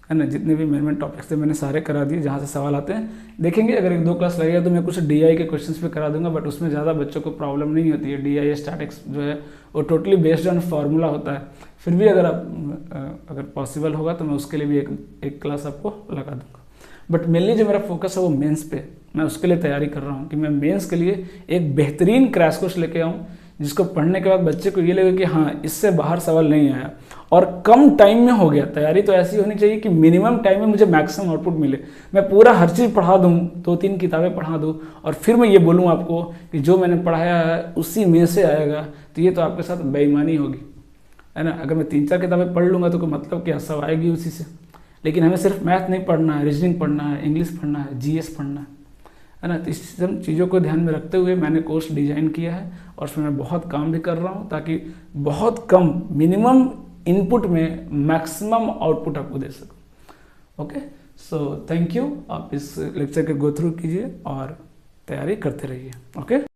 है ना, जितने भी मेन टॉपिक्स थे मैंने सारे करा दिए जहाँ से सवाल आते हैं। देखेंगे अगर एक दो क्लास लगेगा तो मैं कुछ DI के क्वेश्चंस पे करा दूंगा, बट उसमें ज़्यादा बच्चों को प्रॉब्लम नहीं होती है। DI स्टैटिक्स जो है वो टोटली बेस्ड ऑन फार्मूला होता है। फिर भी अगर आप अगर पॉसिबल होगा तो मैं उसके लिए भी एक क्लास आपको लगा दूंगा, बट मेनली जो मेरा फोकस है वो मेंस पे, मैं उसके लिए तैयारी कर रहा हूँ कि मैं मेंस के लिए एक बेहतरीन क्रैश कोर्स लेके आऊँ, जिसको पढ़ने के बाद बच्चे को ये लगे कि हाँ इससे बाहर सवाल नहीं आया और कम टाइम में हो गया। तैयारी तो ऐसी होनी चाहिए कि मिनिमम टाइम में मुझे मैक्सिमम आउटपुट मिले, मैं पूरा हर चीज़ पढ़ा दूँ, 2-3 किताबें पढ़ा दूँ और फिर मैं ये बोलूँ आपको कि जो मैंने पढ़ाया है उसी में से आएगा, तो ये तो आपके साथ बेईमानी होगी, है ना। अगर मैं 3-4 किताबें पढ़ लूँगा तो कोई मतलब क्या, सब आएगी उसी से। लेकिन हमें सिर्फ मैथ नहीं पढ़ना है, रीजनिंग पढ़ना है, इंग्लिश पढ़ना है, GS पढ़ना है ना। तो इस सब चीज़ों को ध्यान में रखते हुए मैंने कोर्स डिज़ाइन किया है और उसमें मैं बहुत काम भी कर रहा हूँ, ताकि बहुत कम मिनिमम इनपुट में मैक्सिमम आउटपुट आपको दे सकूँ। Okay, so thank you. आप इस लेक्चर के गो थ्रू कीजिए और तैयारी करते रहिए। ओके।